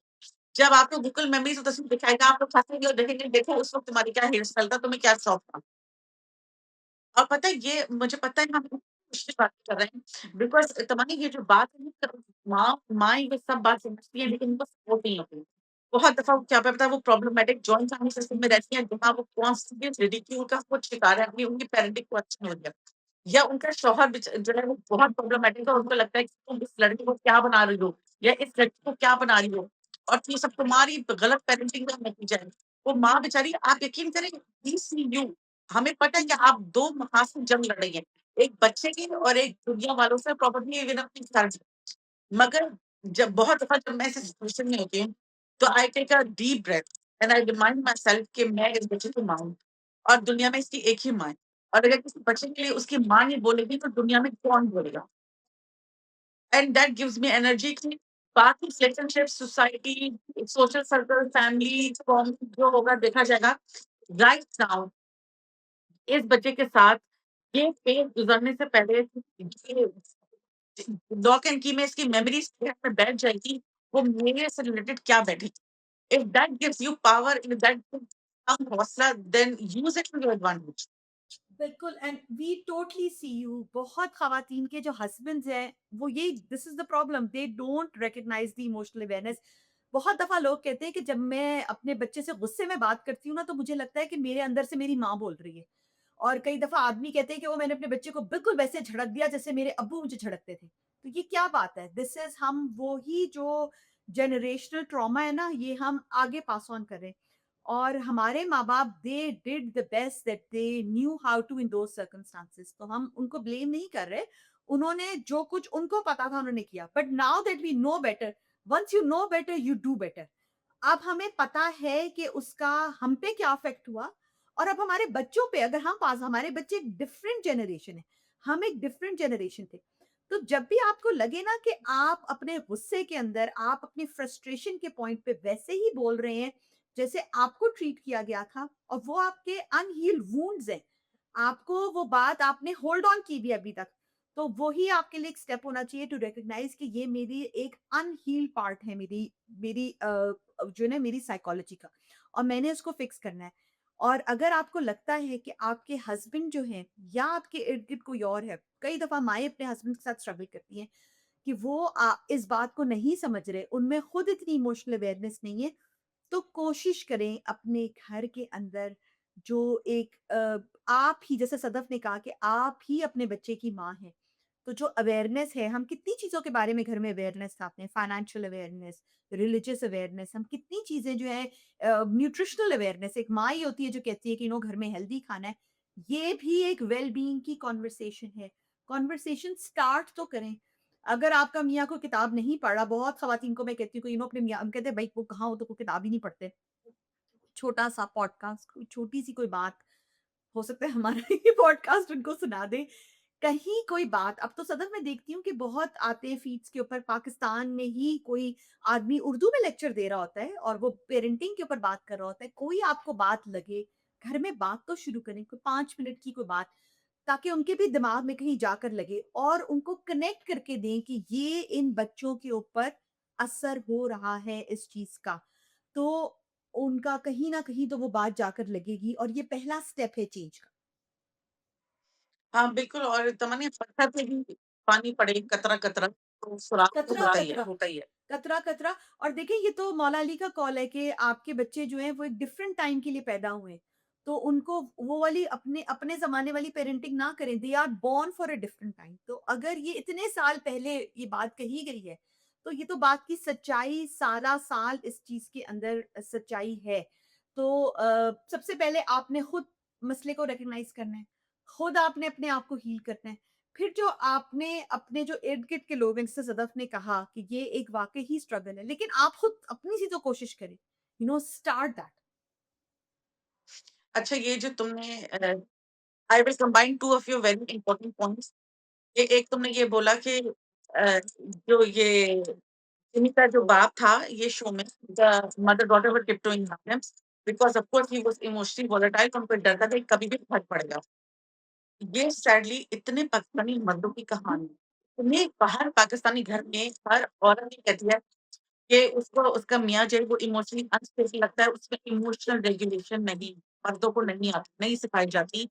जब आपको गूगल मेमोरीज़ वो तस्वीर दिखाएगा, आप लोग हँसेंगे और देखेंगे, देखो उस वक़्त तुम्हारी क्या हेयर स्टाइल था, तुम्हें क्या शौक था। और पता है ये मुझे पता है हम उसकी बात कर रहे हैं बिकॉज़ तमन्नी ये जो बात है ना माँ ये सब बात समझती है लेकिन उनको सपोर्ट नहीं होती। बहुत दफ़ा क्या पता है वो प्रॉब्लमैटिक जॉइंट फैमिली सिस्टम में रहती हैं जहाँ वो कॉन्स्टेंटली रिडिक्यूल का खुद शिकार है अपनी उनकी पेरेंटिंग को अच्छा नहीं हो गया। या उनका शौहर जो है वो बहुत प्रॉब्लमैटिक है और उनको लगता है कि तुम इस लड़के को क्या बना रही हो या इस लड़की को क्या बना रही हो और ये सब तुम्हारी गलत पेरेंटिंग का नतीजा है। वो माँ बेचारी आप यकीन करें वी सी यू हमें पता है कि आप 2 महासम जंग लड़ रही हैं। एक बच्चे की और एक दुनिया वालों से प्रोबेबली इवन अपनी जान से। मगर जब बहुत दफ़ा जब मैं ऐसे सिचुएशन में होती हूँ, तो I take a deep breath and I remind myself कि मैं इस बच्चे की माँ हूँ और दुनिया में इसकी एक ही माँ है। और अगर किसी बच्चे के लिए उसकी माँ नहीं बोलेगी तो दुनिया में कौन बोलेगा? And that gives me energy कि बाकी relationship, society, social circle, family, com जो होगा देखा जाएगा। राइट नाउ इस बच्चे के साथ ये फेज़ गुज़रने से पहले ये लॉक एंड की में इसकी मेमोरीज़ में बैठ जाएगी, वो मेरे से रिलेटेड क्या बैठेगी। If that gives you power, if that कम हौसला, then use it to your advantage. बिल्कुल and we totally see you. बहुत खवातीन के जो हस्बैंड्स हैं वो ये this is the problem, they don't recognize the emotional awareness. बहुत दफा लोग कहते हैं कि जब मैं अपने बच्चे से गुस्से में बात करती हूँ ना तो मुझे लगता है कि मेरे अंदर से मेरी माँ बोल रही है। और कई दफा आदमी कहते हैं कि वो मैंने अपने बच्चे को बिल्कुल वैसे झड़क दिया जैसे मेरे अब्बू मुझे झड़कते थे। तो ये क्या बात है? दिस इज हम वो ही जो जनरेशनल ट्रॉमा है ना ये हम आगे पास ऑन करें। और हमारे माँ-बाप they did the best that they knew how to in those circumstances, तो हम उनको ब्लेम नहीं कर रहे। उन्होंने जो कुछ उनको पता था उन्होंने किया। But now that we know better, once you know better you do better. अब हमें पता है कि उसका हम पे क्या इफ़ेक्ट हुआ और अब हमारे बच्चों पे अगर हम पास हमारे बच्चे एक डिफरेंट जनरेशन है, हम एक डिफरेंट जनरेशन थे। तो जब भी आपको लगे ना कि आप अपने गुस्से के अंदर, आप अपनी फ्रस्ट्रेशन के पॉइंट पे वैसे ही बोल रहे हैं जैसे आपको ट्रीट किया गया था और वो आपके अनहील्ड वुंड्स हैं। आपको वो बात आपने होल्ड ऑन की भी अभी तक। तो वो ही आपके लिए एक स्टेप होना चाहिए टू रिकॉग्नाइज़ कि ये मेरी एक अनहील्ड पार्ट है मेरी मेरी जो है ना मेरी साइकोलॉजी का और मैंने उसको फिक्स करना है। और अगर आपको लगता है कि आपके हस्बैंड जो हैं या आपके इर्द-गिर्द कोई और है, कई दफ़ा माएँ अपने हस्बैंड के साथ स्ट्रगल करती हैं कि वो इस बात को नहीं समझ रहे, उनमें खुद इतनी इमोशनल अवेयरनेस नहीं है, तो कोशिश करें अपने घर के अंदर जो एक आप ही जैसे सदफ ने कहा कि आप ही अपने बच्चे की माँ हैं। तो जो अवेयरनेस है, हम कितनी चीज़ों के बारे में घर में अवेयरनेस लाते हैं, फाइनेंशियल अवेयरनेस, रिलिजियस अवेयरनेस, हम कितनी चीज़ें जो है न्यूट्रिशनल अवेयरनेस एक माँ ही होती है जो कहती है कि नो घर में हेल्दी खाना है। ये भी एक वेल बीइंग की कन्वर्सेशन है। कन्वर्सेशन स्टार्ट तो करें। अगर आपका मियाँ कोई किताब नहीं पढ़ा, बहुत ख़वातीन को मैं कहती हूँ कि अपने मियाँ हम कहते हैं भई वो कहाँ हो तो कोई किताब ही नहीं पढ़ते। छोटा-सा पॉडकास्ट, कोई छोटी-सी कोई बात, हो सकता है हमारा ये पॉडकास्ट उनको सुना दे। कहीं कोई बात अब तो सदफ मैं देखती हूँ कि बहुत आते हैं फ़ीड्स के ऊपर पाकिस्तान में ही कोई आदमी उर्दू में लेक्चर दे रहा होता है और वो पेरेंटिंग के ऊपर बात कर रहा होता है। कोई आपको बात लगे, घर में बात तो शुरू करें, कोई 5 मिनट की कोई बात, ताकि उनके भी दिमाग में कहीं जाकर लगे और उनको कनेक्ट करके दें कि ये इन बच्चों के ऊपर असर हो रहा है इस चीज़ का। तो उनका कहीं न कहीं तो वो बात जाकर लगेगी और ये पहला स्टेप है चेंज का। हाँ, बिल्कुल और तमन्नी पत्थर पे भी पानी पड़े कतरा-कतरा तो सुराग तो होता ही है। कतरा-कतरा होता ही है। कतरा-कतरा और देखिए ये तो मौला अली का कॉल है कि आपके बच्चे जो हैं वो एक डिफरेंट टाइम के लिए पैदा हुए हैं। तो उनको वो वाली अपने अपने ज़माने वाली पेरेंटिंग ना करें। They are born for a different time. तो अगर ये इतने साल पहले ये बात कही गई है, तो ये तो बात की सच्चाई सारा साल इस चीज़ के अंदर सच्चाई है। तो सबसे पहले आपने खुद मसले को रिकॉग्नाइज़ करना है। खुद आपने अपने आप को हील करना है। फिर जो आपने अपने जो इर्द-गिर्द के लोग हैं, जैसे सदफ ने कहा कि ये एक वाक़ई ही स्ट्रगल है, लेकिन आप खुद अपनी सी तो कोशिश करें। Start that. अच्छा ये जो तुमने I will combine 2 of your very important points. एक तुमने ये बोला कि जो ये इन्हीं का जो बाप था ये शो में, the mother-daughter were tiptoeing around him because of course he was emotionally volatile, तो उनको डर था कि कभी भी फट पड़ेगा। ये सैडली इतने पाकिस्तानी मर्दों की कहानी, इतने बाहर पाकिस्तानी घर में हर औरत ये कहती है कि उसको उसका मियाँ जो है वो इमोशनली अनस्टेबल लगता है, उसमें इमोशनल रेगुलेशन नहीं, मर्दों को नहीं आती, नहीं सिखाई जाती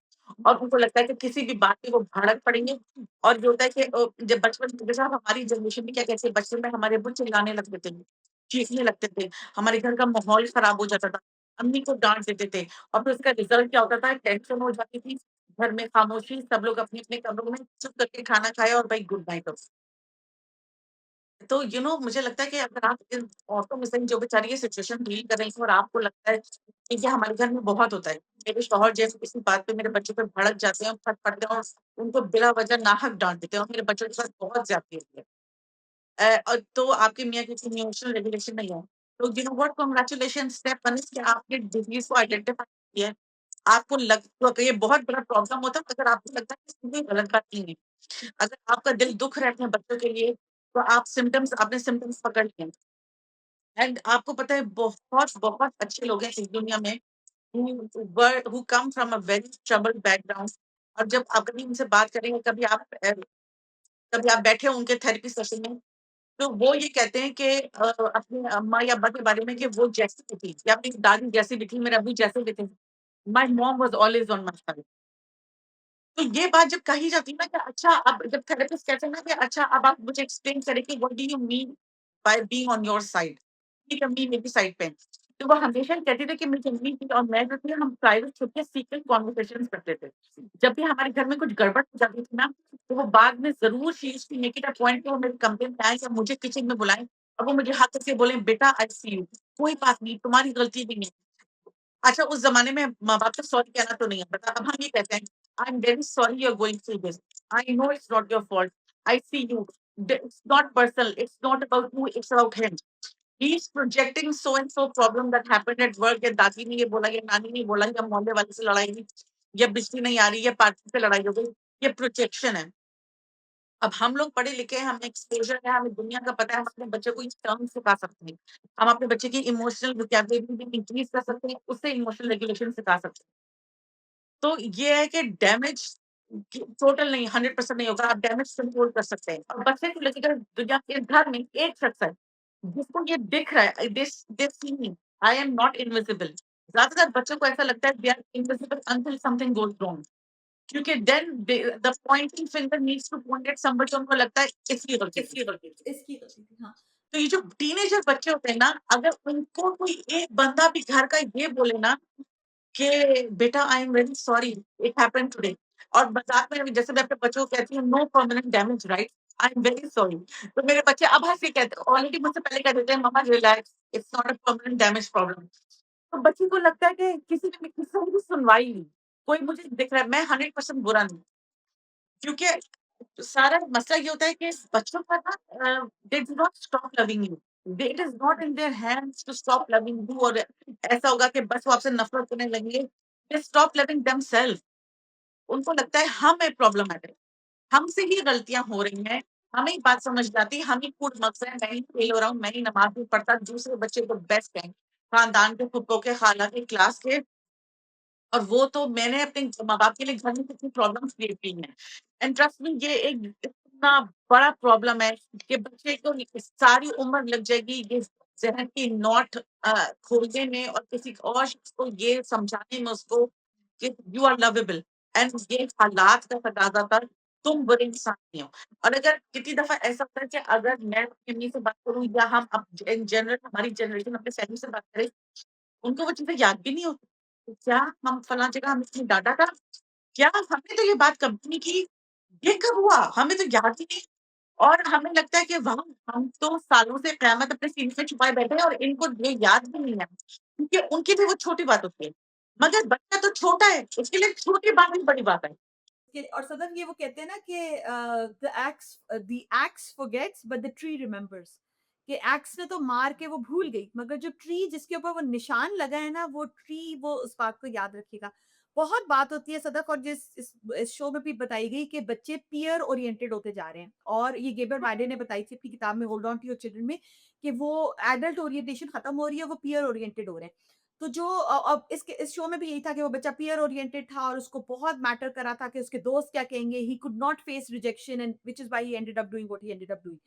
और उनको लगता है कि किसी भी बात पे वो भड़क पड़ेंगे और ये होता है कि जब बचपन जैसे अब हमारी जनरेशन में क्या कहते हैं, बचपन में हमारे अब्बू चिल्लाने लगते थे, चीखने लगते थे, हमारे घर का माहौल खराब हो जाता था, अम्मी को डाँट देते थे और फिर उसका रिज़ल्ट क्या होता था, टेंशन हो जाती थी, घर में खामोशी, सब लोग अपने-अपने कमरों में चुप करके खाना खाएँ और भाई गुड नाइट हो। तो मुझे लगता है कि अगर आप इन औरतों में से जो बेचारी ये सिचुएशन डील कर रही हैं और आपको लगता है कि ये हमारे घर में बहुत होता है। मेरे शौहर जैसे किसी बात पे मेरे बच्चों पे भड़क जाते हैं और फट पड़ते हैं और उनको बिला वजह नाहक डाँट देते हैं और मेरे बच्चों के साथ बहुत ज़्यादती होती है। और तो आपके मियाँ की कोई इमोशनल रेगुलेशन नहीं है। तो you know what congratulations step 1 is कि आपने डिज़ीज़ को आइडेंटिफाई किया है। आपको लग तो ये बहुत बड़ा प्रॉब्लम होता है अगर आपको लगता है कि इसमें कोई गलत बात नहीं है। अगर आपका दिल दुःख रहा है अपने बच्चों के लिए, तो आप सिम्पटम्स आपने सिम्पटम्स पकड़ लिए एंड आपको पता है बहुत अच्छे लोग हैं इस दुनिया में who come from a very troubled background और जब आप कभी उनसे बात करेंगे, कभी आप बैठे हो उनके थेरेपी सेशन में, तो वो ये कहते हैं कि अपनी अम्मा या अब्बा के बारे में कि वो जैसी भी थी या अपनी दादी जैसी भी थी, मेरे अब्बू जैसे भी थे। My mom was always on my side. तो ये बात जब कही जाती है ना कि अच्छा अब जब थेरेपिस्ट कहते हैं ना कि अच्छा अब आप मुझे एक्सप्लेन करें कि what do you mean by being on your side? मेरी अम्मी मेरी साइड पे है। तो वो हमेशा कहती थी कि मेरी अम्मी थी और मैं जो थी हम प्राइवेट छुप के सीक्रेट कन्वर्सेशंस करते थे। जब भी हमारे घर में कुछ गड़बड़ हो जाती थी ना, तो वो बाद में ज़रूर she used to make it a point कि वो मेरे कमरे में आएँ या मुझे किचन में बुलाएँ और वो मुझे हाथ करके बोलें, "बेटा आई सी यू, कोई बात नहीं, तुम्हारी गलती नहीं है।" अच्छा उस ज़माने में माँ-बाप को सॉरी कहना तो नहीं आता था। अब हम ये कहते हैं, I am very sorry you are going through this. I know it's not your fault. I see you. It's not personal, it's not about you, it's about him. He is projecting so and so problem that happened at work या दादी ने ये बोला या नानी ने बोला या मोहल्ले वाले से लड़ाई हुई, या बिजली नहीं आ रही या पार्टी पे लड़ाई हो गई। ये प्रोजेक्शन है। अब हम लोग पढ़े-लिखे हैं, हमें एक्सपोज़र है, हमें दुनिया का पता है, हम अपने बच्चे को ये टर्म्स सिखा सकते हैं। हम अपने बच्चे की इमोशनल वोकैब्युलरी भी इंक्रीज़ कर सकते हैं, उससे इमोशनल रेगुलेशन सिखा सकते हैं। तो ये है कि डैमेज टोटल नहीं 100% नहीं होगा, आप डैमेज कंट्रोल कर सकते हैं। और बच्चे को लेकर दुनिया के घर में एक शख्स है, जिसको ये दिख रहा है this this see me, I am not invisible. ज़्यादातर बच्चों को ऐसा लगता है they are invisible until something goes wrong क्योंकि then they the pointing finger needs to point at somebody उनको लगता है इसकी गलती थी। इसकी गलती थी, इसकी गलती थी, हाँ। तो ये जो टीनेजर बच्चे होते हैं ना, अगर उनको कोई एक बंदा भी घर का ये बोले ना कि बेटा आई am very sorry it happened today और मज़ाक में जैसे मैं अपने बच्चों को कहती हूँ no permanent damage right? I am very sorry तो मेरे बच्चे अब हँस के कहते हैं ऑलरेडी मुझसे पहले कह देते हैं mama relax it's not a permanent damage problem. तो बच्चे को लगता है कि किसी ने भी सुनवाई नहीं। कोई मुझे दिख रहा है मैं 100% बुरा नहीं क्योंकि सारा मसला ये होता है कि बच्चों का ना they do not stop loving you. It is not in their hands to stop loving you और ऐसा होगा कि बस वो आपसे नफ़रत करने लगेंगे। दे स्टॉप लविंग देमसेल्फ उनको लगता है हम हैं प्रॉब्लमैटिक, हमसे ही गलतियाँ हो रही हैं, हमें ही बात समझ नहीं आती, हम ही खूब मस्त हैं, मैं ही फेल हो रहा हूँ, मैं ही नमाज़ नहीं पढ़ता, दूसरे बच्चे तो बेस्ट हैं, खानदान के, फूफो के, खाला के, क्लास के और वो तो मैंने अपने माँ-बाप के लिए घर में कितनी प्रॉब्लम्स क्रिएट की हैं। एंड ट्रस्ट मी ये एक इतना बड़ा प्रॉब्लम है कि बच्चे को सारी उम्र लग जाएगी ये ज़हन की नॉट खोलने में और किसी और शख्स को ये समझाने में उसको कि यू आर लवेबल एंड ये हालात का तकाज़ा था, तुम बुरे इंसान नहीं हो। और अगर कितनी दफ़ा ऐसा होता है कि अगर मैं अपनी अम्मी से बात करूँ या हम अब इन जनरल हमारी जनरेशन अपने फैमिली से बात करें उनको वो चीज़ें याद भी नहीं होती। तो क्या हम फलाँ जगह हमें इसने डाँटा था? क्या हमने तो ये बात कभी नहीं की? ये कब हुआ? हमें तो याद ही नहीं और हमें लगता है कि वाह! हम तो सालों से क़यामत अपने सीने में छुपाए बैठे हैं और इनको ये याद भी नहीं है। क्योंकि उनके लिए वो छोटी बात होती है। मगर बच्चा तो छोटा है, उसके लिए छोटी बात भी बड़ी बात है। कि और सदन ये वो कहते हैं ना कि the x forgets but the tree remembers कि एक्स ने तो मार के वो भूल गई मगर जो ट्री जिसके ऊपर वो निशान लगा है ना वो ट्री वो उस बात को याद रखेगा बहुत बात होती है सदफ, और जिस इस शो में भी बताई गई कि बच्चे पीयर ओरिएंटेड होते जा रहे हैं, और ये गेबर मायडे ने बताई थी अपनी किताब में hold on to your children में, कि वो एडल्ट ओरिएंटेशन खत्म हो रही है, वो पीयर ओरिएंटेड हो रहे हैं। तो जो अब इस शो में भी यही था कि वो बच्चा पीयर ओरिएंटेड था और उसको बहुत मैटर कर रहा था कि उसके दोस्त क्या कहेंगे, he could not face rejection, and which is why he ended up doing what he ended up doing.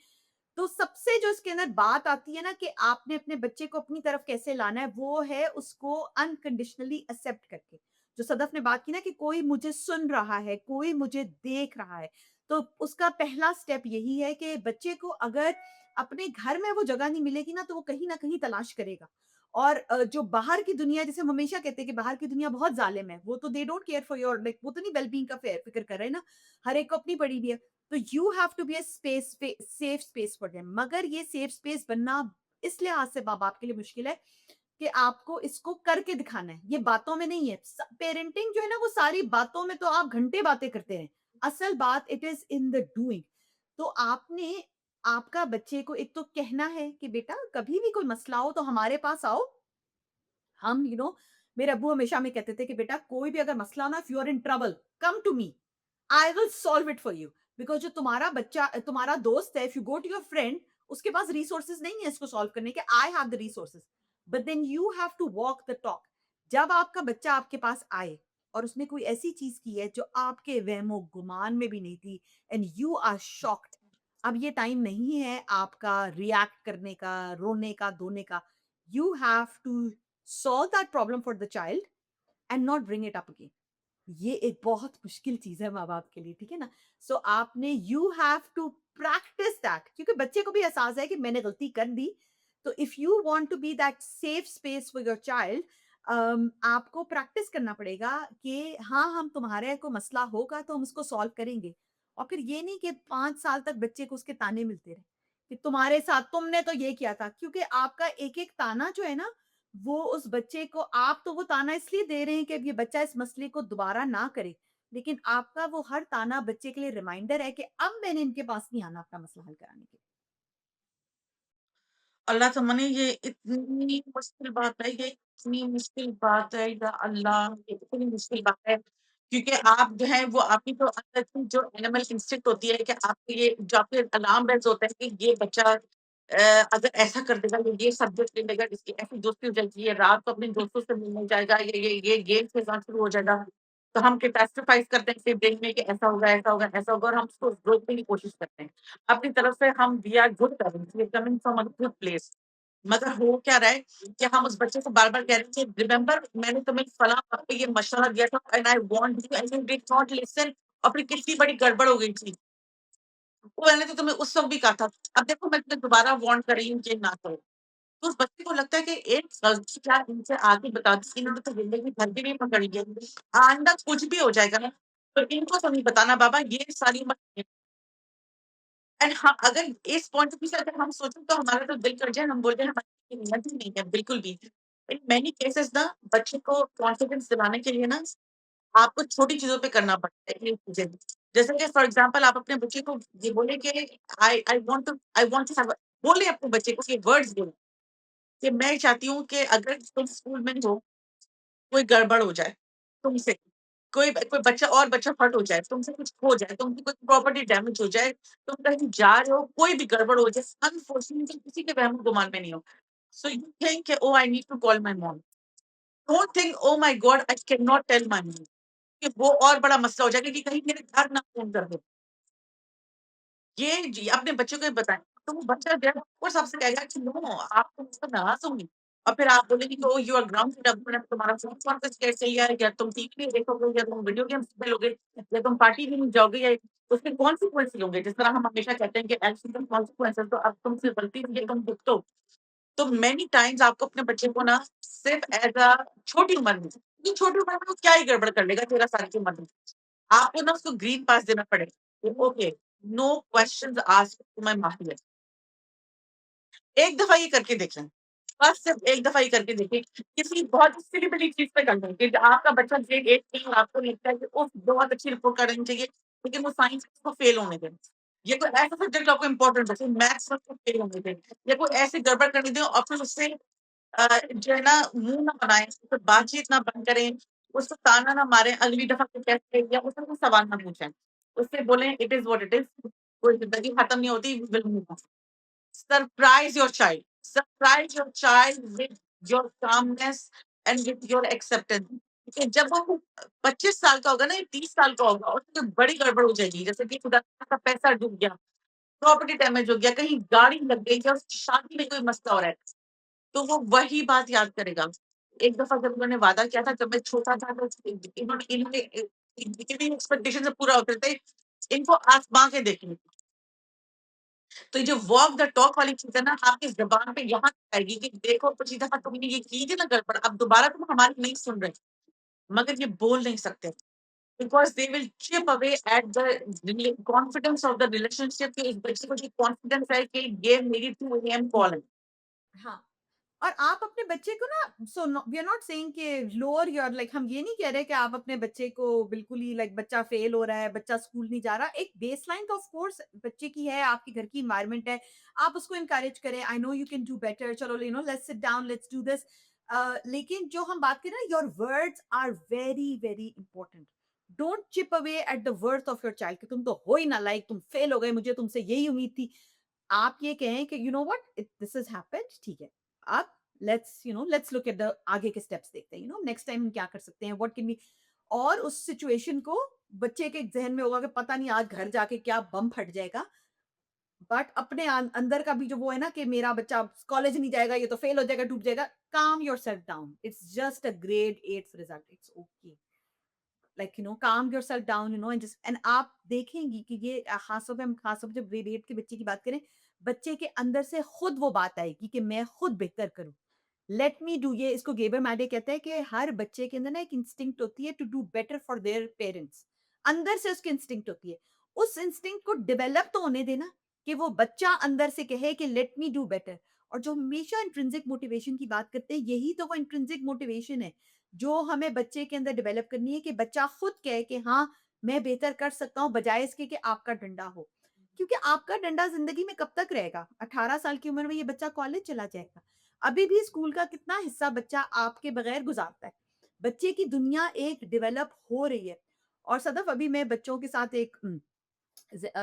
तो सबसे जो इसके अंदर बात आती है ना कि आपने अपने बच्चे को अपनी तरफ कैसे लाना है, वो है उसको अनकंडीशनली एक्सेप्ट करके। जो सदफ ने बात की ना कि कोई मुझे सुन रहा है, कोई मुझे देख रहा है, तो उसका पहला स्टेप यही है कि बच्चे को अगर अपने घर में वो जगह नहीं मिलेगी ना, तो वो कहीं न कहीं तलाश करेगा। और जो बाहर की दुनिया, जैसे हम हमेशा कहते हैं कि बाहर की दुनिया बहुत ज़ालिम है, वो तो they don't care for your, like वो तो नहीं वेल-बीइंग का फ़िक्र कर रहे हैं ना, हर एक को अपनी पड़ी हुई है। तो you have to be a safe space for them, मगर ये सेफ स्पेस बनना इस लिहाज से माँ बाप के लिए मुश्किल है कि आपको इसको करके दिखाना है, ये बातों में नहीं है। पेरेंटिंग जो है ना, वो सारी बातों में तो आप घंटे बातें करते रहें, असल बात it is in the doing. तो आपने आपका बच्चे को एक तो कहना है कि बेटा कभी भी कोई मसला हो तो हमारे पास आओ, हम मेरे अब्बू हमेशा हमें कहते थे कि बेटा कोई भी अगर मसला हो ना, if you are in trouble, come to me, I will solve it for you. Because जो तुम्हारा बच्चा तुम्हारा दोस्त है, if you go to your friend, उसके पास रिसोर्सेज़ नहीं है इसको सॉल्व करने के, I have the resources. But then you have to walk the talk. जब आपका बच्चा आपके पास आए और उसने कोई ऐसी चीज़ की है जो आपके वहमो-गुमान में भी नहीं थी, एंड यू आर शॉक्ड, अब ये टाइम नहीं है आपका रिएक्ट करने का, रोने का, धोने का। You have to solve that problem for the child and not bring it up again. ये एक बहुत मुश्किल चीज़ है माँ-बाप के लिए, ठीक है ना? सो आपने you have to practice that, क्योंकि बच्चे को भी एहसास है कि मैंने गलती कर दी। तो if you want to be that safe space for your child, आपको प्रैक्टिस करना पड़ेगा कि हाँ, हम तुम्हारे को मसला होगा तो हम उसको सॉल्व करेंगे। और फिर ये नहीं कि 5 साल तक बच्चे को उसके ताने मिलते रहे, कि तुम्हारे साथ तुमने तो ये किया था। क्योंकि आपका एक-एक ताना जो है ना, वो उस बच्चे को, आप तो वो ताना इसलिए दे रहे हैं कि अब ये बच्चा इस मसले को दोबारा ना करे, लेकिन आपका वो हर ताना बच्चे के लिए रिमाइंडर है कि अब मैंने इनके पास नहीं आना अपना मसला हल कराने के लिए। अल्लाह समझे ये इतनी मुश्किल बात है, ये इतनी मुश्किल बात है या अल्लाह! ये इतनी मुश्किल बात है, क्योंकि आप जो है वो आपकी तो अंदर की जो एनिमल इंस्टिंक्ट होती है कि आपके ये जो आपके अलार्म बेल्स होते हैं कि ये बच्चा अगर ऐसा कर देगा, ये सब्जेक्ट ले लेगा, इसकी ऐसी दोस्ती हो जाएगी, ये रात को अपने दोस्तों से मिलने जाएगा, ये गेम्स के साथ शुरू हो जाएगा। तो हम कैटास्ट्रोफाइज़ करते हैं अपने ब्रेन में कि ऐसा होगा, ऐसा होगा, ऐसा होगा और हम उसको रोकने की कोशिश करते हैं। अपनी तरफ से हम we are good parents, we are coming from a good place. मगर हो क्या रहा है कि हम उस बच्चे को बार-बार कह रहे हैं कि रिमेंबर मैंने तुम्हें फलाँ वक़्त पे ये मशवरा दिया था and I warned you and you did not listen और फिर कितनी बड़ी गड़बड़ हो गई थी। वो मैंने तो तुम्हें उस वक़्त भी कहा था। अब देखो मैं तुम्हें दोबारा वार्न कर रही हूँ कि ना करो। तो उस बच्चे को लगता है कि एक गलती क्या इनसे आगे बता दी, इन्होंने तो ज़िंदगी भर भी नहीं पकड़ी है। आइंदा कुछ भी हो जाएगा ना, तो इनको तो नहीं बताना बाबा ये सारी मत एंड हाँ, अगर इस पॉइंट ऑफ व्यू से अगर हम सोचें तो हमारा तो दिल कर जाए, हम बोल दें हमारी हिम्मत ही नहीं है बिल्कुल भी। इन मेनी केसेस ना बच्चे को कॉन्फिडेंस दिलाने के लिए ना आपको छोटी चीज़ों पे करना पड़ता है ये चीज़ें। जैसे कि फॉर एग्ज़ाम्पल आप अपने बच्चे को ये बोले कि I want to have a बोले अपने बच्चे को ये वर्ड्स बोले कि मैं चाहती हूँ कि अगर तुम स्कूल में हो, कोई गड़बड़ हो जाए तुमसे, कोई बच्चा और बच्चा हर्ट हो जाए, तुमसे कुछ हो जाए, तुमकी कोई प्रॉपर्टी डैमेज हो जाए, तुम कहीं जा रहे हो, कोई भी गड़बड़ हो जाए, अनफॉर्च्यूनेटली किसी के वहम-गुमान में नहीं हो। So you think oh I need to call my mom. Don't think oh my god I can not tell my mom कि वो और बड़ा मसला हो जाएगा कि कहीं मेरे घर ना फ़ोन कर दे। ये जी अपने बच्चों को ये बताएँ, तो वो बच्चा जो है वो सबसे कहेगा कि नो आप तो मुझसे नाराज़ होंगी और फिर आप बोलेंगी कि ओह यू आर ग्राउंडेड अब मैंने तुम्हारा फ़ोन कॉन्फिस्केट किया है या तुम टीवी नहीं देखोगे या तुम वीडियो गेम्स खेलोगे या तुम पार्टी भी नहीं जाओगे या उसके कॉन्सिक्वेंसेस होंगे। जिस तरह हम हमेशा कहते हैं कि एक्शंस एंड कॉन्सिक्वेंसेस तो अब तुमसे गलती हुई है तुम भुगतो। तो मेनी टाइम्स आपको अपने बच्चे को ना सिर्फ़ एज़ अ छोटी उम्र में ये छोटी उम्र में वो क्या ही गड़बड़ कर लेगा 13 साल की उम्र में। आपको ना उसको ग्रीन पास देना पड़ेगा। Okay, no questions asked to my mafia. एक दफ़ा ये करके देखें। बस सिर्फ़ एक दफ़ा ये करके देखिए। किसी बहुत सिली-बिली चीज़ पे कर लें कि आपका बच्चा ग्रेड 8 में है और आपको लगता है कि उफ़! बहुत अच्छी रिपोर्ट करनी चाहिए, लेकिन वो साइंस में उसको फेल होने दें। या कोई ऐसा सब्जेक्ट आपको इम्पोर्टेंट है, जैसे मैथ्स में उसको फेल होने दें या कोई ऐसी गड़बड़ करने दें और फिर उससे जो है ना मुँह ना बनाएँ, उससे बातचीत ना बंद करें, उसको ताना ना मारें, अगली दफ़ा कोई कैसे या उससे कोई सवाल ना पूछें। उससे बोलें it is what it is, कोई ज़िंदगी खत्म नहीं होती, will move on. Surprise your child, surprise your child with your calmness and with your acceptance. कि जब वो 25 साल का होगा ना, या 30 साल का होगा, और कोई बड़ी गड़बड़ हो जाएगी, जैसे कि खुदा ना खास्ता पैसा डूब गया, प्रॉपर्टी डैमेज हो गया, कहीं गाड़ी लग गई या उसकी शादी में कोई मसला हो रहा है, तो वो वही बात याद करेगा। एक दफ़ा जब उन्होंने वादा किया था, जब मैं छोटा था, तो इन्होंने इन्होंने इनकी भी एक्सपेक्टेशन से पूरा होते थे, इनको आज़मा के देखेंगे। तो ये जो वॉक द टॉक वाली चीज़ है ना, आपकी ज़ुबान पे यहाँ तक आएगी कि देखो पिछली दफ़ा तुमने ये की थी ना गड़बड़, अब दोबारा तुम हमारी नहीं सुन रहे, मगर ये बोल नहीं सकते। Because they will chip away at the relay confidence of the relationship, कि इस बच्चे को ये कॉन्फिडेंस है कि ये मेरी 2 एएम कॉल है। हाँ। और आप अपने बच्चे को ना so we are not saying कि लोअर योर लाइक हम ये नहीं कह रहे कि आप अपने बच्चे को बिल्कुल ही लाइक बच्चा फेल हो रहा है, बच्चा स्कूल नहीं जा रहा। एक बेसलाइन तो ऑफ कोर्स बच्चे की है, आपके घर की एनवायरनमेंट है। आप उसको एनकरेज करें, I know you can do better, चलो let's sit down, let's do this. लेकिन जो हम बात करें ना, your words are very very important. Don't chip away at the worth of your child कि तुम तो हो ही ना लायक, तुम फेल हो गए, मुझे तुमसे यही उम्मीद थी। आप ये कहें कि you know what this has happened, ठीक है। अब लेट्स लुक एट द आगे के स्टेप्स देखते हैं, नेक्स्ट टाइम हम क्या कर सकते हैं, व्हाट कैन बी। और उस सिचुएशन को बच्चे के जहन में होगा कि पता नहीं आज घर जाके क्या बम फट जाएगा। बट अपने अंदर का भी जो वो है ना कि मेरा बच्चा कॉलेज नहीं जाएगा, ये तो फेल हो जाएगा, डूब जाएगा। Calm yourself down, it's just a grade 8 result, it's okay. Like calm yourself down, and just and आप देखेंगी कि ये खासतौर पे हम खासतौर पे जब ग्रेड 8 के बच्चे की बात करें, बच्चे के अंदर से खुद वो बात आएगी कि मैं खुद बेहतर करूं। लेट मी डू, ये इसको गेबर मैडे कहता है कि हर बच्चे के अंदर ना एक इंस्टिंक्ट होती है to do better for their parents. अंदर से उसकी इंस्टिंक्ट होती है। उस इंस्टिंक्ट को डेवलप तो होने देना, कि वो बच्चा अंदर से कहे कि लेट मी डू बेटर। और जो हमेशा इंट्रिंसिक मोटिवेशन की बात करते हैं, यही तो वो इंट्रिंसिक मोटिवेशन है जो हमें बच्चे के अंदर डेवलप करनी है, कि बच्चा खुद कहे कि हाँ, मैं बेहतर कर सकता हूँ, बजाय इसके कि आपका डंडा हो। क्योंकि आपका डंडा जिंदगी में कब तक रहेगा? 18 साल की उम्र में ये बच्चा कॉलेज चला जाएगा। अभी भी स्कूल का कितना हिस्सा बच्चा आपके बगैर गुजारता है। बच्चे की दुनिया एक डेवलप हो रही है। और सदफ अभी मैं बच्चों के साथ एक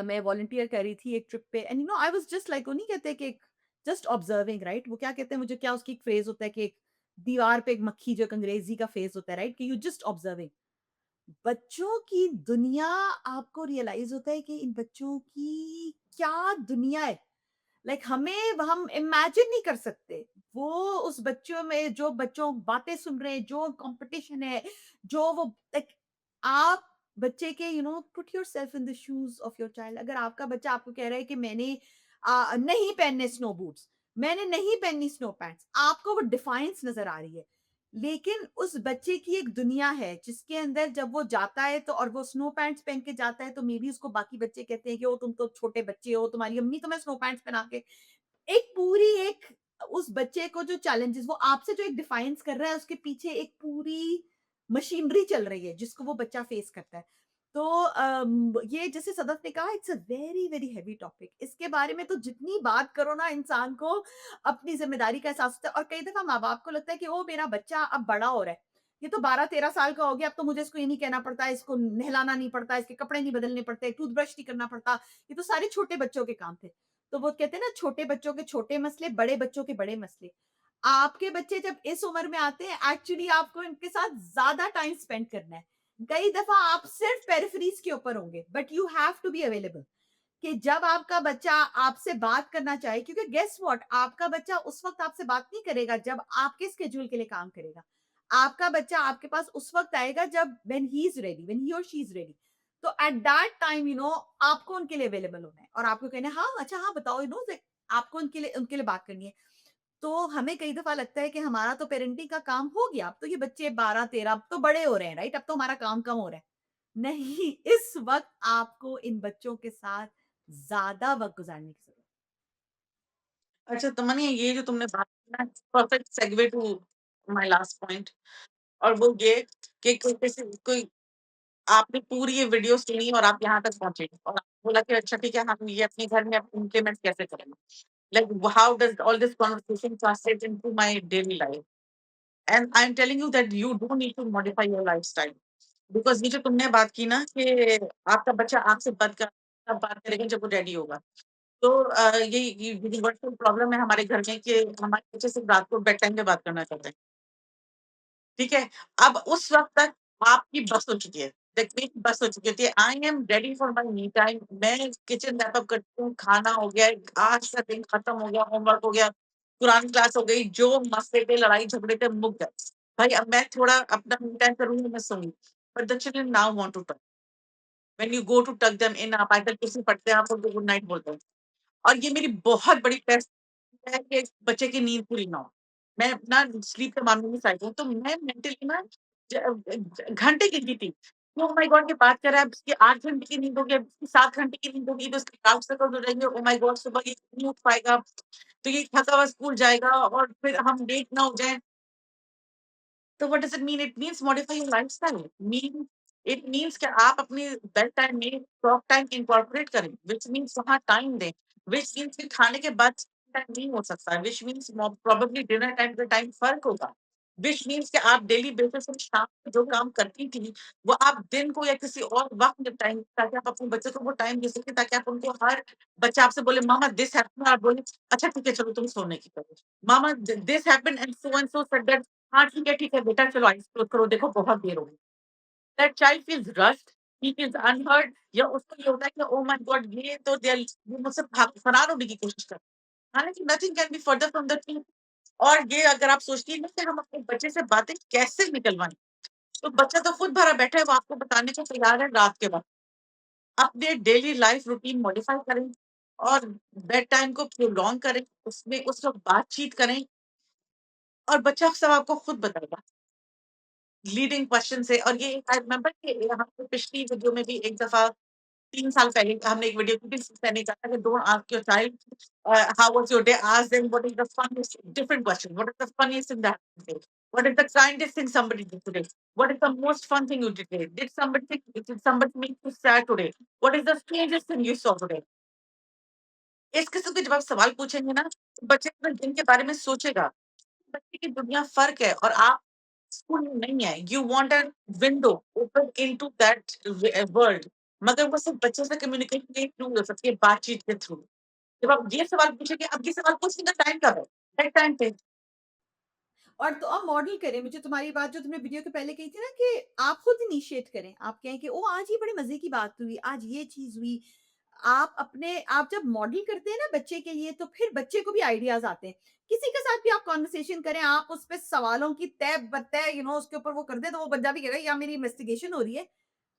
मैं वॉलंटियर कर रही थी एक ट्रिप पे, and I was just like, वो नहीं कहते कि एक जस्ट ऑब्जर्विंग, राइट? वो क्या कहते हैं, मुझे क्या उसकी एक फ्रेज होता है कि एक दीवार पे एक मक्खी, जो एक अंग्रेजी का फेस होता है, राइट? कि यू जस्ट ऑब्जर्विंग बच्चों की दुनिया। आपको रियलाइज होता है कि इन बच्चों की क्या दुनिया है। लाइक हमें हम इमेजिन नहीं कर सकते। वो उस बच्चों में जो बच्चों बातें सुन रहे हैं, जो कंपटीशन है, जो वो लाइक आप बच्चे के put yourself in the shoes of your child. अगर आपका बच्चा आपको कह रहा है कि मैंने नहीं पहनने स्नो बूट्स, मैंने नहीं पहननी स्नो पैंट्स, आपको वो डिफाइंस नजर आ रही है। लेकिन उस बच्चे की एक दुनिया है जिसके अंदर जब वो जाता है तो, और वो स्नो पैंट्स पहन के जाता है, तो मे बी उसको बाकी बच्चे कहते हैं कि ओ तुम तो छोटे बच्चे हो, तुम्हारी अम्मी तुम्हें स्नो पैंट्स पहना के। एक पूरी एक उस बच्चे को जो चैलेंजेस वो आपसे जो एक डिफाइंस कर रहा है, उसके पीछे एक पूरी मशीनरी चल रही है जिसको वो बच्चा फेस करता है। तो ये जैसे सदफ ने कहा, it's a very very heavy topic. इसके बारे में तो जितनी बात करो ना, इंसान को अपनी जिम्मेदारी का एहसास होता है। और कई दफा माँ बाप को लगता है कि ओ मेरा बच्चा अब बड़ा हो रहा है, ये तो 12-13 साल का हो गया, अब तो मुझे इसको ये नहीं कहना पड़ता, इसको नहलाना नहीं पड़ता, इसके कपड़े नहीं बदलने पड़ते, टूथब्रश नहीं करना पड़ता, ये तो सारे छोटे बच्चों के काम थे। तो वो कहते हैं ना, छोटे बच्चों के छोटे मसले, बड़े बच्चों के बड़े मसले। आपके बच्चे जब इस उम्र में आते हैं, एक्चुअली आपको इनके साथ ज़्यादा टाइम स्पेंड करना है। कई दफ़ा आप सिर्फ पेरिफेरीज़ के ऊपर होंगे, but you have to be available. कि जब आपका बच्चा आपसे बात करना चाहे, क्योंकि गेस व्हाट, आपका बच्चा उस वक़्त आपसे बात नहीं करेगा जब आपके स्केड्यूल के लिए काम करेगा। आपका बच्चा आपके पास उस वक़्त आएगा जब when he is ready, when he और शी इज़ रेडी। तो एट दैट टाइम आपको उनके लिए अवेलेबल होना है, और आपको कहना है, हाँ, अच्छा, हाँ, बताओ, आपको उनके लिए बात करनी है। तो हमें कई दफ़ा लगता है कि हमारा तो पेरेंटिंग का काम हो गया, अब तो ये बच्चे 12-13 अब तो बड़े हो रहे हैं, राइट? अब तो हमारा काम कम हो रहा है। नहीं, इस वक़्त आपको इन बच्चों के साथ ज़्यादा वक़्त गुज़ारने की ज़रूरत अच्छा, तो मानिए ये जो तुमने बात की ना, perfect segue to my last point, और वो ये कि कोई किसी कोई आपने पूरी ये वीडियो सुनी और आप यहाँ तक पहुँचे और आपने बोला कि अच्छा ठीक है, हम ये अपने घर में इम्प्लीमेंट कैसे करेंगे? Like how does all this conversation translate into my daily life? And I am telling you that you don't need to modify your lifestyle, because ये जो तुमने बात की ना कि आपका बच्चा आपसे तब बात करेगा जब वो रेडी होगा। तो ये यूनिवर्सल प्रॉब्लम है हमारे घर में कि हमारे बच्चे सिर्फ़ रात को बेड टाइम पे बात करना चाहते हैं। ठीक है? अब उस वक़्त तक आपकी बस हो चुकी है। दैट मीन्स बस हो चुकी होती है। I am ready for my me time. मैं किचन रैप अप करती हूँ, खाना हो गया है, आज का दिन खत्म हो गया, होमवर्क हो गया, कुरान क्लास हो गई, जो मसले थे, लड़ाई झगड़े थे, मुक गए। भाई अब मैं थोड़ा अपना मी टाइम करूँगी, मैं सोऊँगी। But the children now want to talk. When you go to tuck them in, आप आयतल कुर्सी पढ़ते हैं, आप उनको गुड नाइट बोलते हो। और ये मेरी बहुत बड़ी टेस्ट है कि बच्चे की नींद पूरी ना हो। मैं ना स्लीप के मामले में साइको हूँ, तो मैं मेंटली ना घंटे गिनती थी। ओह माय गॉड! ये बात कर रहा है, अब इसकी 8 घंटे की नींद होगी, अब इसकी 7 घंटे की नींद होगी, तो इसके डार्क सर्कल्स हो जाएँगे। ओह माय गॉड! सुबह ये नहीं उठ पाएगा, तो ये थका हुआ स्कूल जाएगा और फिर हम लेट ना हो जाएँ। तो what does it mean? It means modify your lifestyle. Mean it means कि आप अपनी बेड टाइम में टॉक टाइम इनकॉर्पोरेट करें, व्हिच मीन्स वहाँ टाइम दें, व्हिच मीन्स कि खाने के बाद टाइम नहीं हो सकता है, which means probably dinner time का टाइम फ़र्क होगा, व्हिच मीन्स कि आप डेली बेसिस पे शाम को जो काम करती थी, वो आप दिन को या किसी और वक़्त निपटाएँगी, ताकि आप अपने बच्चे को वो टाइम दे सकें, ताकि आप उनको हर बच्चा आपसे बोले, "मामा दिस हैपेंड" आप बोले, "अच्छा ठीक है, चलो तुम सोने की करो।" "Mama this happened and so said that" हाँ, ठीक है बेटा चलो आइस क्लोज़ करो, देखो बहुत देर हो गई। That child feels rushed, he feels unheard, या उसको ये होता है कि ओह माय गॉड ये तो दे ये मुझसे फरार होने की कोशिश कर रहे हैं। हालाँकि nothing can be further from the truth. और ये अगर आप सोचती हैं ना कि हम अपने बच्चे से बातें कैसे निकलवाएँ, तो बच्चा तो खुद भरा बैठा है, वो आपको बताने को तैयार है रात के वक़्त। अपने डेली लाइफ़ रूटीन मॉडिफ़ाई करें और बेड टाइम को प्रोलॉन्ग करें, उसमें उस वक़्त बातचीत करें और बच्चा सब आपको खुद बताएगा। लीडिंग क्वेश्चन से। और ये आई रिमेंबर कि हमने पिछली वीडियो में भी एक दफ़ा 3 साल पहले हमने एक वीडियो की थी जिसमें मैंने कहा था कि don't ask your child how was your day, ask them what is the funniest different question, what is the funniest thing that happened today? What is the kindest thing somebody did today? What is the most fun thing you did today? Did somebody make you sad today? What is the strangest thing you saw today? इस किस्म के जब आप सवाल पूछेंगे ना, तो बच्चे अपने दिन के बारे में सोचेगा। बच्चे की दुनिया फ़र्क है और आप स्कूल में नहीं है। You want a window open into that world, मगर वो सिर्फ़ बच्चे से कम्युनिकेशन के थ्रू हो सकती है, बातचीत के थ्रू। जब आप ये सवाल पूछेंगे, अब ये सवाल पूछने का टाइम कब है? बेड टाइम पे। और तो आप मॉडल करें, मुझे तुम्हारी बात जो तुमने वीडियो के पहले कही थी ना कि आप खुद इनिशिएट करें। आप कहें कि ओह! आज ये बड़े मज़े की बात हुई, आज ये चीज़ हुई। आप जब मॉडल करते हैं ना बच्चे के लिए, तो फिर बच्चे को भी आइडियाज़ आते हैं। किसी के साथ भी आप कन्वर्सेशन करें, आप उस पे सवालों की तह ब-तह उसके ऊपर वो कर दें, तो वो बंदा भी कहेगा, या मेरी इन्वेस्टिगेशन हो रही है।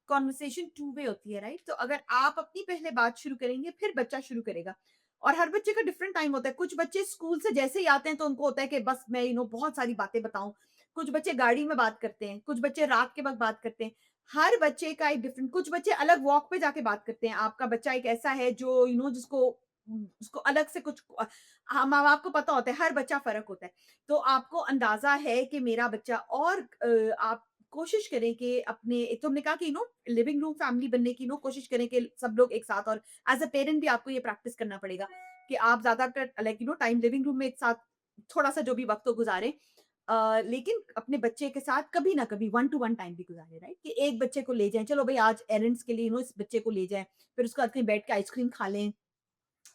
कन्वर्सेशन टू वे होती है, राइट? तो अगर आप अपनी पहले बात शुरू करेंगे, फिर बच्चा शुरू करेगा। और हर बच्चे का डिफरेंट टाइम होता है। कुछ बच्चे स्कूल से जैसे ही आते हैं तो उनको होता है कि बस मैं बहुत सारी बातें बताऊं। कुछ बच्चे गाड़ी में बात करते हैं, कुछ बच्चे रात के वक्त बात करते हैं। हर बच्चे का एक डिफरेंट, कुछ बच्चे अलग वॉक पे जाके बात करते हैं। आपका बच्चा एक ऐसा है जो जिसको उसको अलग से कुछ हम माँ बाप को पता होता है, हर बच्चा फर्क होता है। तो आपको अंदाजा है कि मेरा बच्चा, और आप कोशिश करें कि अपने, तुमने कहा कि लिविंग रूम फैमिली बनने की कोशिश करें कि सब लोग एक साथ, और एज़ अ पेरेंट भी आपको ये प्रैक्टिस करना पड़ेगा कि आप ज़्यादातर लाइक टाइम लिविंग रूम में एक साथ थोड़ा-सा जो भी वक़्त हो गुज़ारें। लेकिन अपने बच्चे के साथ कभी ना कभी वन टू वन टाइम भी गुज़ारें, राइट? कि एक बच्चे को ले जाएँ, चलो भई आज एरेंड्स के लिए इस बच्चे को ले जाएँ, फिर उसके बाद कहीं बैठ के आइसक्रीम खा लें।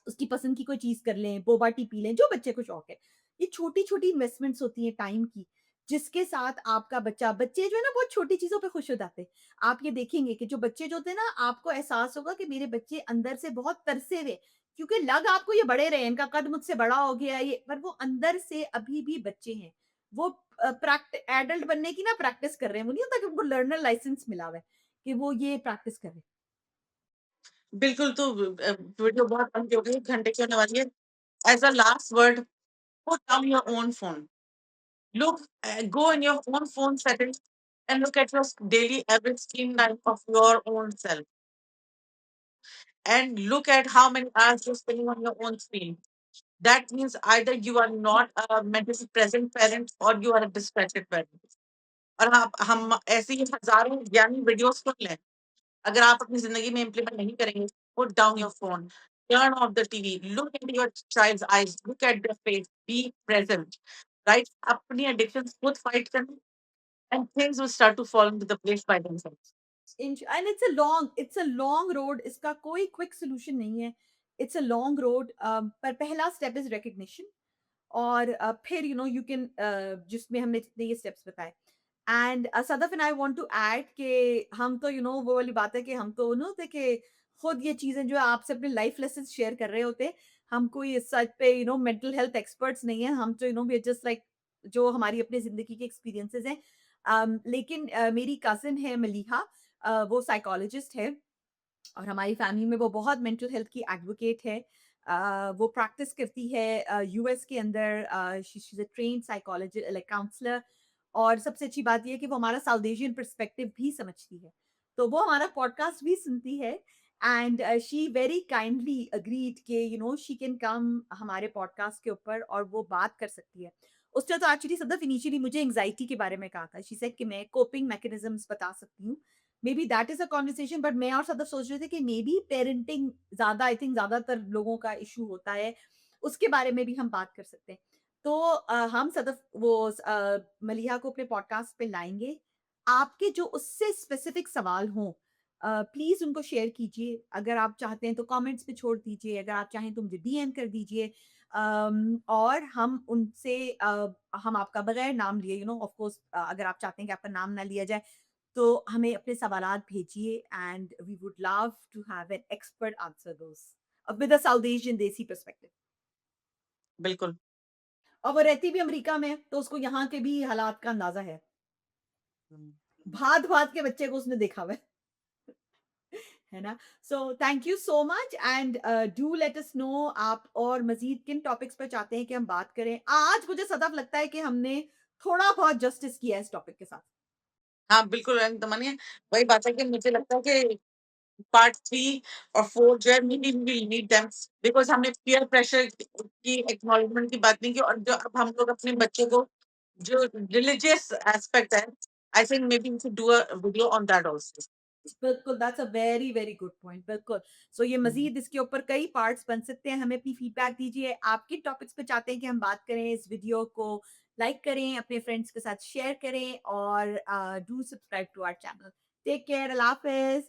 उसकी पसंद की कोई चीज़ कर लें, बोबा टी पी लें, जो बच्चे को शौक है। ये छोटी-छोटी इन्वेस्टमेंट्स होती हैं टाइम की, जिसके साथ आपका बच्चे जो है ना बहुत छोटी चीज़ों पे खुश हो जाते हैं। आप ये देखेंगे कि जो बच्चे जो होते हैं ना, आपको एहसास होगा कि मेरे बच्चे अंदर से बहुत तरसे हुए, क्योंकि लग आपको ये बड़े रहे हैं, इनका कद मुझसे बड़ा हो गया है ये, पर वो अंदर से अभी भी बच्चे हैं। वो एडल्ट बनने की ना प्रैक्टिस कर रहे हैं। वो नहीं होता कि उनको लर्नर लाइसेंस मिला हुआ है, कि वो ये प्रैक्टिस कर रहे हैं। बिल्कुल, तो वीडियो बहुत लंबी हो गई, 1 घंटे की होने वाली है। As a last word, put down your own phone. Look, go in your own phone settings and look at your daily average screen time of your own self, and look at how many hours you're spending on your own screen. That means either you are not a mentally present parent or you are a distracted parent. और आप हम ऐसी ही हज़ारों ज्ञानी videos सुन लें, अगर आप अपनी ज़िंदगी में इम्प्लीमेंट नहीं करेंगे, put down your phone, turn off the TV, look into your child's eyes, look at their face, be present. Right? अपनी एडिक्शंस खुद फाइट करना and things will start to fall into the place by themselves. And it's a long road, इसका कोई quick solution नहीं है। It's a long road, पर पहला step is recognition. और फिर यू कैन जिसमें हमने जितने ये स्टेप्स बताए। And Sadaf and I want to add कि हम तो वो वाली बात है कि हम तो नो थे कि खुद ये चीज़ें जो है आपसे अपने लाइफ लेसन्स शेयर कर रहे होते हैं। हम कोई इस सच पे मेंटल हेल्थ एक्सपर्ट्स नहीं है। हम तो वी आर जस्ट लाइक जो हमारी अपनी ज़िंदगी के एक्सपीरियंसेस हैं। लेकिन मेरी कज़िन है मलीहा, वो साइकोलॉजिस्ट है और हमारी फैमिली में वो बहुत मेंटल हेल्थ की एडवोकेट है। वो प्रैक्टिस करती है यूएस के अंदर। She is a trained psychologist like counsellor. और सबसे अच्छी बात ये है कि वो हमारा साउथ एशियन पर्सपेक्टिव भी समझती है। तो वो हमारा पॉडकास्ट भी सुनती है and she very kindly agreed कि शी कैन कम हमारे पॉडकास्ट के ऊपर और वो बात कर सकती है। उसने तो एक्चुअली सदफ इनिशियली मुझे एंग्जायटी के बारे में कहा था। शी सेड कि मैं कोपिंग मैकेनिज़्म्स बता सकती हूँ। May be that is a conversation, but मैं और सदफ सोच रहे थे कि मे बी पेरेंटिंग ज़्यादा आई थिंक ज़्यादातर लोगों का इश्यू होता है, उसके बारे में भी हम बात कर सकते हैं। तो हम सदफ मलीहा को अपने पॉडकास्ट पे लाएँगे। आपके जो उससे स्पेसिफिक सवाल हों, प्लीज़ उनको शेयर कीजिए। अगर आप चाहते हैं तो कमेंट्स में छोड़ दीजिए, अगर आप चाहें तो मुझे डीएम कर दीजिए। और हम उनसे हम आपका बगैर नाम लिए ऑफ कोर्स अगर आप चाहते हैं कि आपका नाम ना लिया जाए, तो हमें अपने सवालात भेजिए and we would love to have an expert answer those with a South Asian desi perspective. बिल्कुल। और वो रहती भी अमेरिका में है, तो उसको यहाँ के भी हालात का अंदाजा है। हुँ। भात भात के बच्चे को उसने देखा हुआ है ना? So thank you so much and do let us know आप और मजीद किन टॉपिक्स पर चाहते हैं कि हम बात करें। आज मुझे सदफ लगता है कि हमने थोड़ा बहुत जस्टिस किया है इस टॉपिक के साथ। हाँ, बिल्कुल एंड तो मानिए वही बात है कि मुझे लगता है कि पार्ट 3 और 4 जो है maybe we will need them because हमने पीयर प्रेशर की एक्नॉलेजमेंट की बात नहीं की और जो अब हम लोग अपने बच्चों को जो रिलिजियस एस्पेक्ट है, I think maybe we should do a video on that also. बिल्कुल, that's a very, very good point, बिल्कुल। सो ये हुँ, मज़ीद इसके ऊपर कई पार्ट्स बन सकते हैं, हमें अपनी फीडबैक दीजिए। आप किन टॉपिक्स पे चाहते हैं कि हम बात करें? इस वीडियो को लाइक करें, अपने फ्रेंड्स के साथ शेयर करें और do subscribe to our channel. Take care, अल्लाह हाफ़िज़।